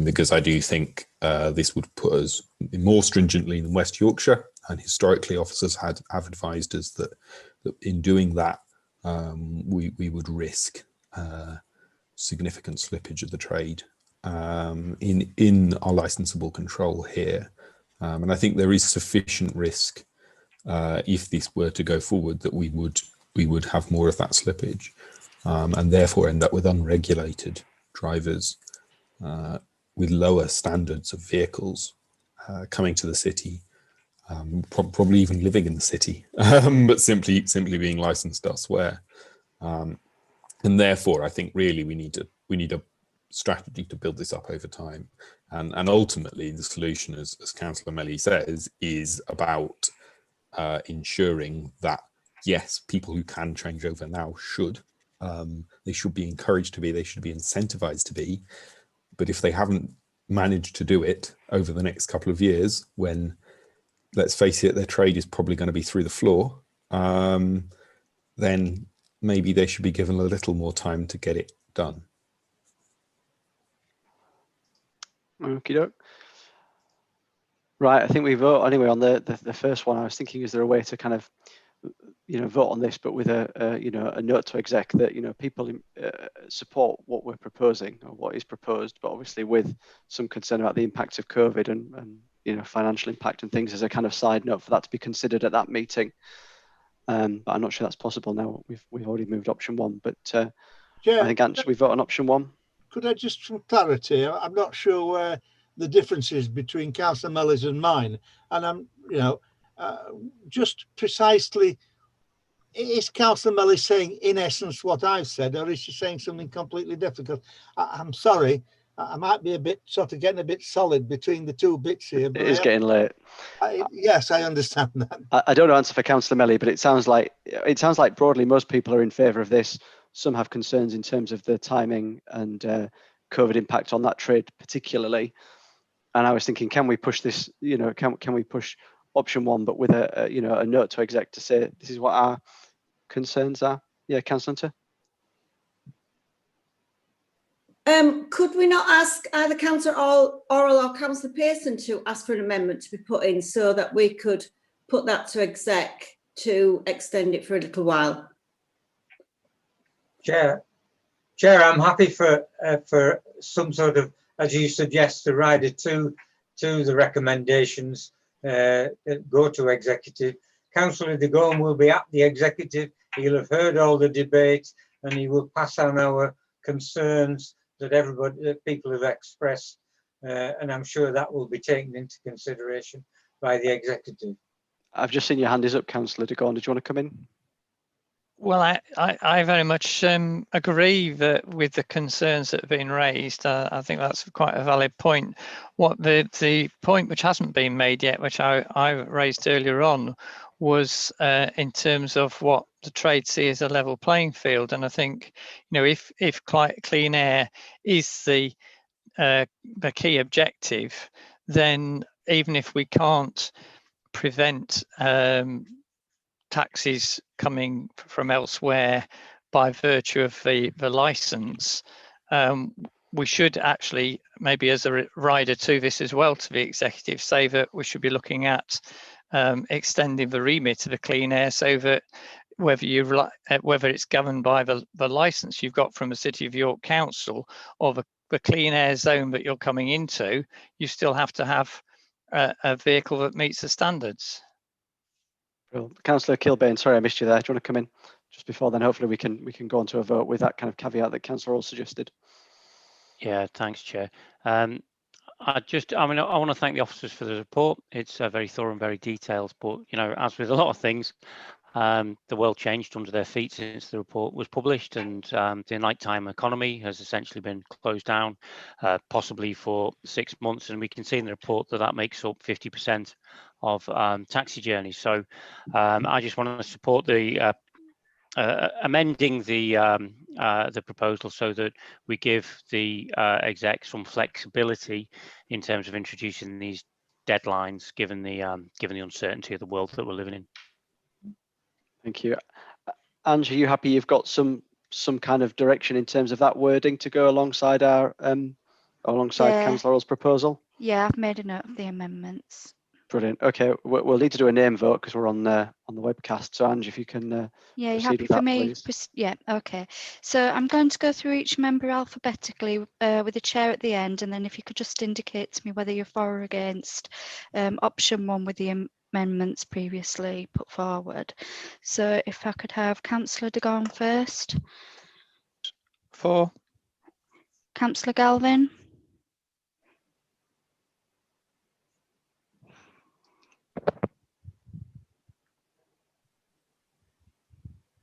Speaker 21: because I do think this would put us more stringently than West Yorkshire, and historically officers have advised us that in doing that we would risk significant slippage of the trade in our licensable control here, and I think there is sufficient risk if this were to go forward that we would have more of that slippage, and therefore end up with unregulated drivers with lower standards of vehicles coming to the city, probably even living in the city, but simply being licensed elsewhere. And therefore, I think really we need a strategy to build this up over time, and ultimately the solution, as Councillor Melly says, is about ensuring that yes, people who can change over now should. They should be encouraged to be. They should be incentivized to be. But if they haven't managed to do it over the next couple of years, when, let's face it, their trade is probably going to be through the floor, then maybe they should be given a little more time to get it done.
Speaker 1: Okie doke. Right, I think we vote anyway on the first one. I was thinking, is there a way to kind of, vote on this, but with a note to exec that people support what we're proposing or what is proposed, but obviously with some concern about the impacts of COVID and financial impact and things as a kind of side note for that to be considered at that meeting. But I'm not sure that's possible now. We've already moved option one, but
Speaker 15: yeah,
Speaker 1: I think should we vote on option one?
Speaker 15: Could I just, for clarity, I'm not sure where the differences between Councillor Melly's and mine, and I'm just precisely, is Councillor Melly saying in essence what I've said, or is she saying something completely different? I'm sorry, I might be getting a bit solid between the two bits here. But
Speaker 1: it is getting late.
Speaker 15: Yes, I understand that.
Speaker 1: I don't know answer for Councillor Melly, but it sounds like broadly most people are in favour of this. Some have concerns in terms of the timing and COVID impact on that trade particularly. And I was thinking, can we push this? Can we push option one, but with a note to exec to say this is what our concerns are? Yeah, Councillor Hunter.
Speaker 22: Could we not ask either Councillor Orrell or Councillor Pearson to ask for an amendment to be put in so that we could put that to exec to extend it for a little while?
Speaker 13: Chair, I'm happy for some sort of, as you suggest, to ride it to the recommendations, go to executive. Councillor De Gaume will be at the executive. He'll have heard all the debate, and he will pass on our concerns that people have expressed, and I'm sure that will be taken into consideration by the executive.
Speaker 1: I've just seen your hand is up, Councillor De Gaume. Did you want to come in?
Speaker 14: Well, I very much agree that with the concerns that have been raised. I think that's quite a valid point. What the point which hasn't been made yet, which I raised earlier on, was in terms of what the trade see as a level playing field. And I think, if clean air is the key objective, then even if we can't prevent taxis coming from elsewhere by virtue of the license, we should actually, maybe as a rider to this as well, to the executive, say that we should be looking at extending the remit of the clean air so that whether it's governed by the license you've got from the City of York Council or the clean air zone that you're coming into, you still have to have a vehicle that meets the standards.
Speaker 1: Well, Councillor Kilbane, sorry I missed you there. Do you want to come in just before then? Hopefully we can go on to a vote with that kind of caveat that Councillor All suggested.
Speaker 6: Yeah, thanks, Chair. I want to thank the officers for the report. It's very thorough and very detailed, but as with a lot of things, the world changed under their feet since the report was published, and the nighttime economy has essentially been closed down, possibly for 6 months, and we can see in the report that makes up 50% of taxi journeys. So I just want to support the amending the proposal so that we give the exec some flexibility in terms of introducing these deadlines, given the uncertainty of the world that we're living in.
Speaker 1: Thank you. Ange, are you happy you've got some kind of direction in terms of that wording to go alongside our Councillor Orrell's proposal?
Speaker 20: Yeah, I've made a note of the amendments.
Speaker 1: Brilliant. Okay, we'll need to do a name vote because we're on the webcast. So Ange, if you can
Speaker 20: Yeah, you
Speaker 1: proceed
Speaker 20: happy
Speaker 1: with
Speaker 20: for
Speaker 1: that,
Speaker 20: me?
Speaker 1: please.
Speaker 20: Yeah, okay. So I'm going to go through each member alphabetically with the chair at the end, and then if you could just indicate to me whether you're for or against option 1 with the amendments previously put forward. So if I could have Councillor de Gorne first.
Speaker 14: For.
Speaker 20: Councillor Galvin.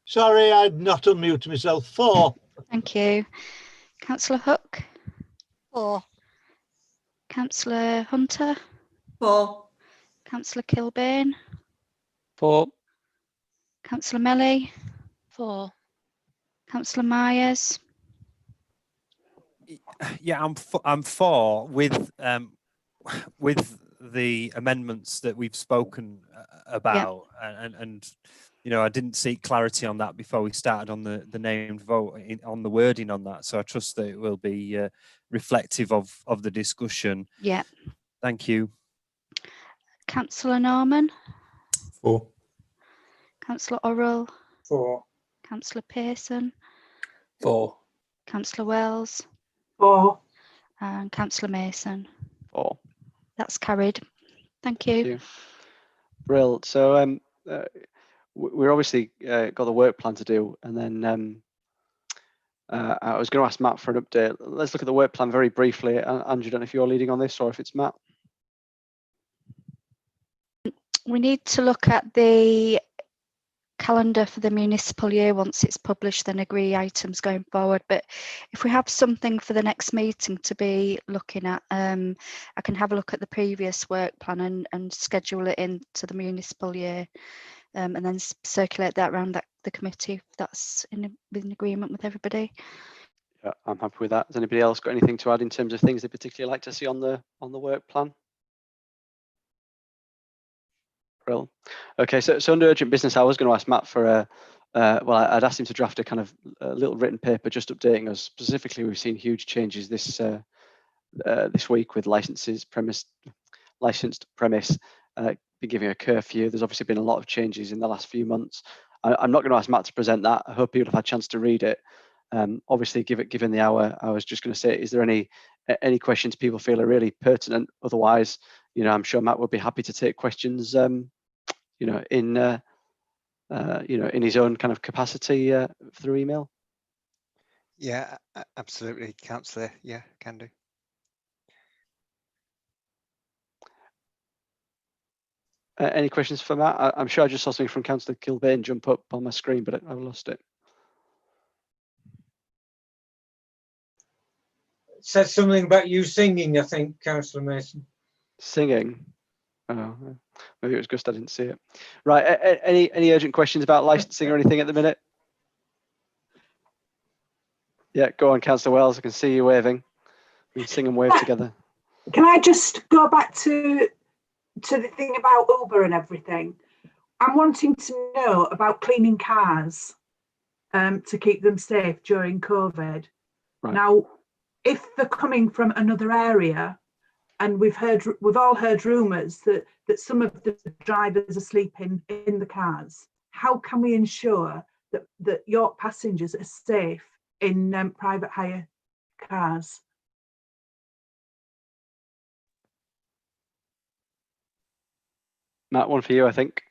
Speaker 15: Sorry, I'd not unmuted myself. For.
Speaker 20: Thank you. Councillor Hook.
Speaker 16: For.
Speaker 20: Councillor Hunter.
Speaker 22: For.
Speaker 20: Councillor Kilbane.
Speaker 6: For.
Speaker 20: Councillor Melly.
Speaker 12: For.
Speaker 20: Councillor Myers.
Speaker 18: Yeah, I'm for with the amendments that we've spoken about, and I didn't seek clarity on that before we started on the named vote on the wording on that. So I trust that it will be reflective of the discussion.
Speaker 20: Yeah.
Speaker 18: Thank you.
Speaker 20: Councillor Norman.
Speaker 21: For.
Speaker 20: Councillor Orrell.
Speaker 13: For.
Speaker 20: Councillor Pearson.
Speaker 19: For.
Speaker 20: Councillor Wells.
Speaker 7: For.
Speaker 20: And Councillor Mason.
Speaker 1: For.
Speaker 20: That's carried. Thank you.
Speaker 1: Thank you. Brill. So we're obviously got the work plan to do, and then I was going to ask Matt for an update. Let's look at the work plan very briefly. Andrew, I don't know if you're leading on this or if it's Matt.
Speaker 20: We need to look at the calendar for the municipal year. Once it's published, then agree items going forward. But if we have something for the next meeting to be looking at, I can have a look at the previous work plan and schedule it into the municipal year, and then circulate that around the committee if that's in agreement with everybody.
Speaker 1: Yeah, I'm happy with that. Has anybody else got anything to add in terms of things they particularly like to see on the work plan? Brill. Okay, so under urgent business, I was going to ask Matt for I'd asked him to draft a kind of little written paper just updating us. Specifically, we've seen huge changes this week with licensed premise, be giving a curfew. There's obviously been a lot of changes in the last few months. I'm not going to ask Matt to present that. I hope people have had a chance to read it. Obviously, given the hour, I was just going to say, is there any questions people feel are really pertinent? Otherwise, I'm sure Matt would be happy to take questions, in his own kind of capacity through email.
Speaker 9: Yeah, absolutely, Councillor. Yeah, can do.
Speaker 1: Any questions for Matt? I'm sure I just saw something from Councillor Kilbane jump up on my screen, but I've lost it.
Speaker 13: It said something about you singing, I think, Councillor Mason.
Speaker 1: Singing? Oh, maybe it was just I didn't see it. Right, any urgent questions about licensing or anything at the minute? Yeah, go on, Councillor Wells. I can see you waving. We can sing and wave together.
Speaker 7: Can I just go back to the thing about Uber and everything? I'm wanting to know about cleaning cars to keep them safe during COVID.
Speaker 1: Right.
Speaker 7: Now, if they're coming from another area, and we've all heard rumours that some of the drivers are sleeping in the cars, how can we ensure that York passengers are safe in private hire cars?
Speaker 1: Matt, one for you, I think.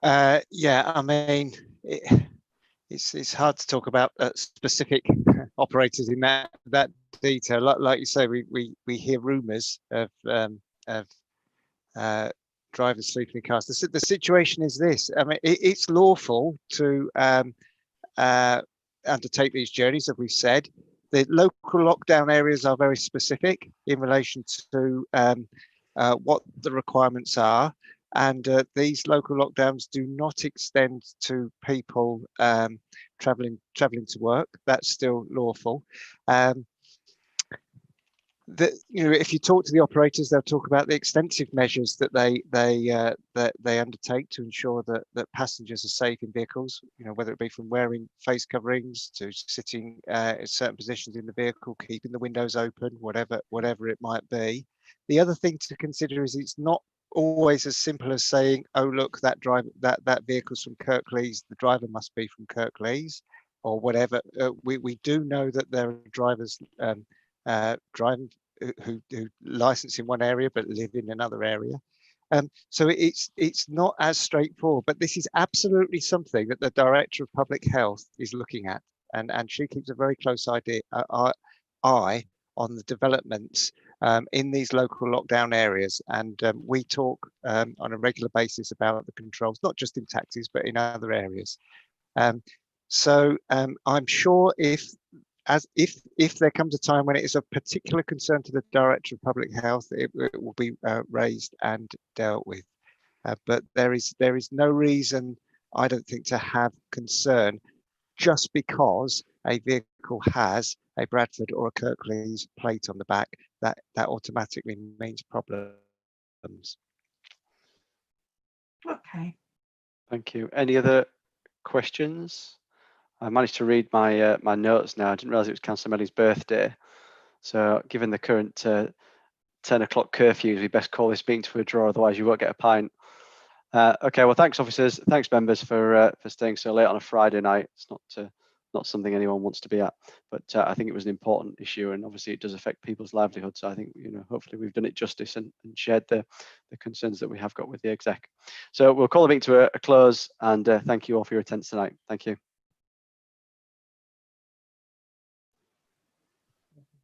Speaker 9: Yeah, I mean, it's hard to talk about specific operators in that detail. Like you say, we hear rumours of drivers sleeping in cars. The situation is this: I mean, it's lawful to undertake these journeys, as we've said. The local lockdown areas are very specific in relation to what the requirements are, and these local lockdowns do not extend to people traveling to work. That's still lawful. If you talk to the operators, they'll talk about the extensive measures that they undertake to ensure that passengers are safe in vehicles. Whether it be from wearing face coverings to sitting in certain positions in the vehicle, keeping the windows open, whatever it might be. The other thing to consider is it's not always as simple as saying, "Oh, look, that vehicle's from Kirklees. The driver must be from Kirklees," or whatever. We do know that there are drivers driving who license in one area but live in another area. So it's not as straightforward, but this is absolutely something that the Director of Public Health is looking at, and she keeps a very close eye on the developments in these local lockdown areas, and we talk on a regular basis about the controls, not just in taxis but in other areas. So I'm sure if there comes a time when it is of particular concern to the Director of Public Health, it will be raised and dealt with. But there is no reason, I don't think, to have concern just because a vehicle has a Bradford or a Kirklees plate on the back. That automatically means problems.
Speaker 7: Okay.
Speaker 1: Thank you. Any other questions? I managed to read my my notes now. I didn't realise it was Councillor Melly's birthday. So given the current 10 o'clock curfews, we best call this meeting to a draw, otherwise you won't get a pint. Okay, well, thanks officers, thanks members for staying so late on a Friday night. It's not something anyone wants to be at, but I think it was an important issue, and obviously it does affect people's livelihoods. So I think, hopefully we've done it justice and shared the concerns that we have got with the exec. So we'll call the meeting to a close, and thank you all for your attendance tonight. Thank you.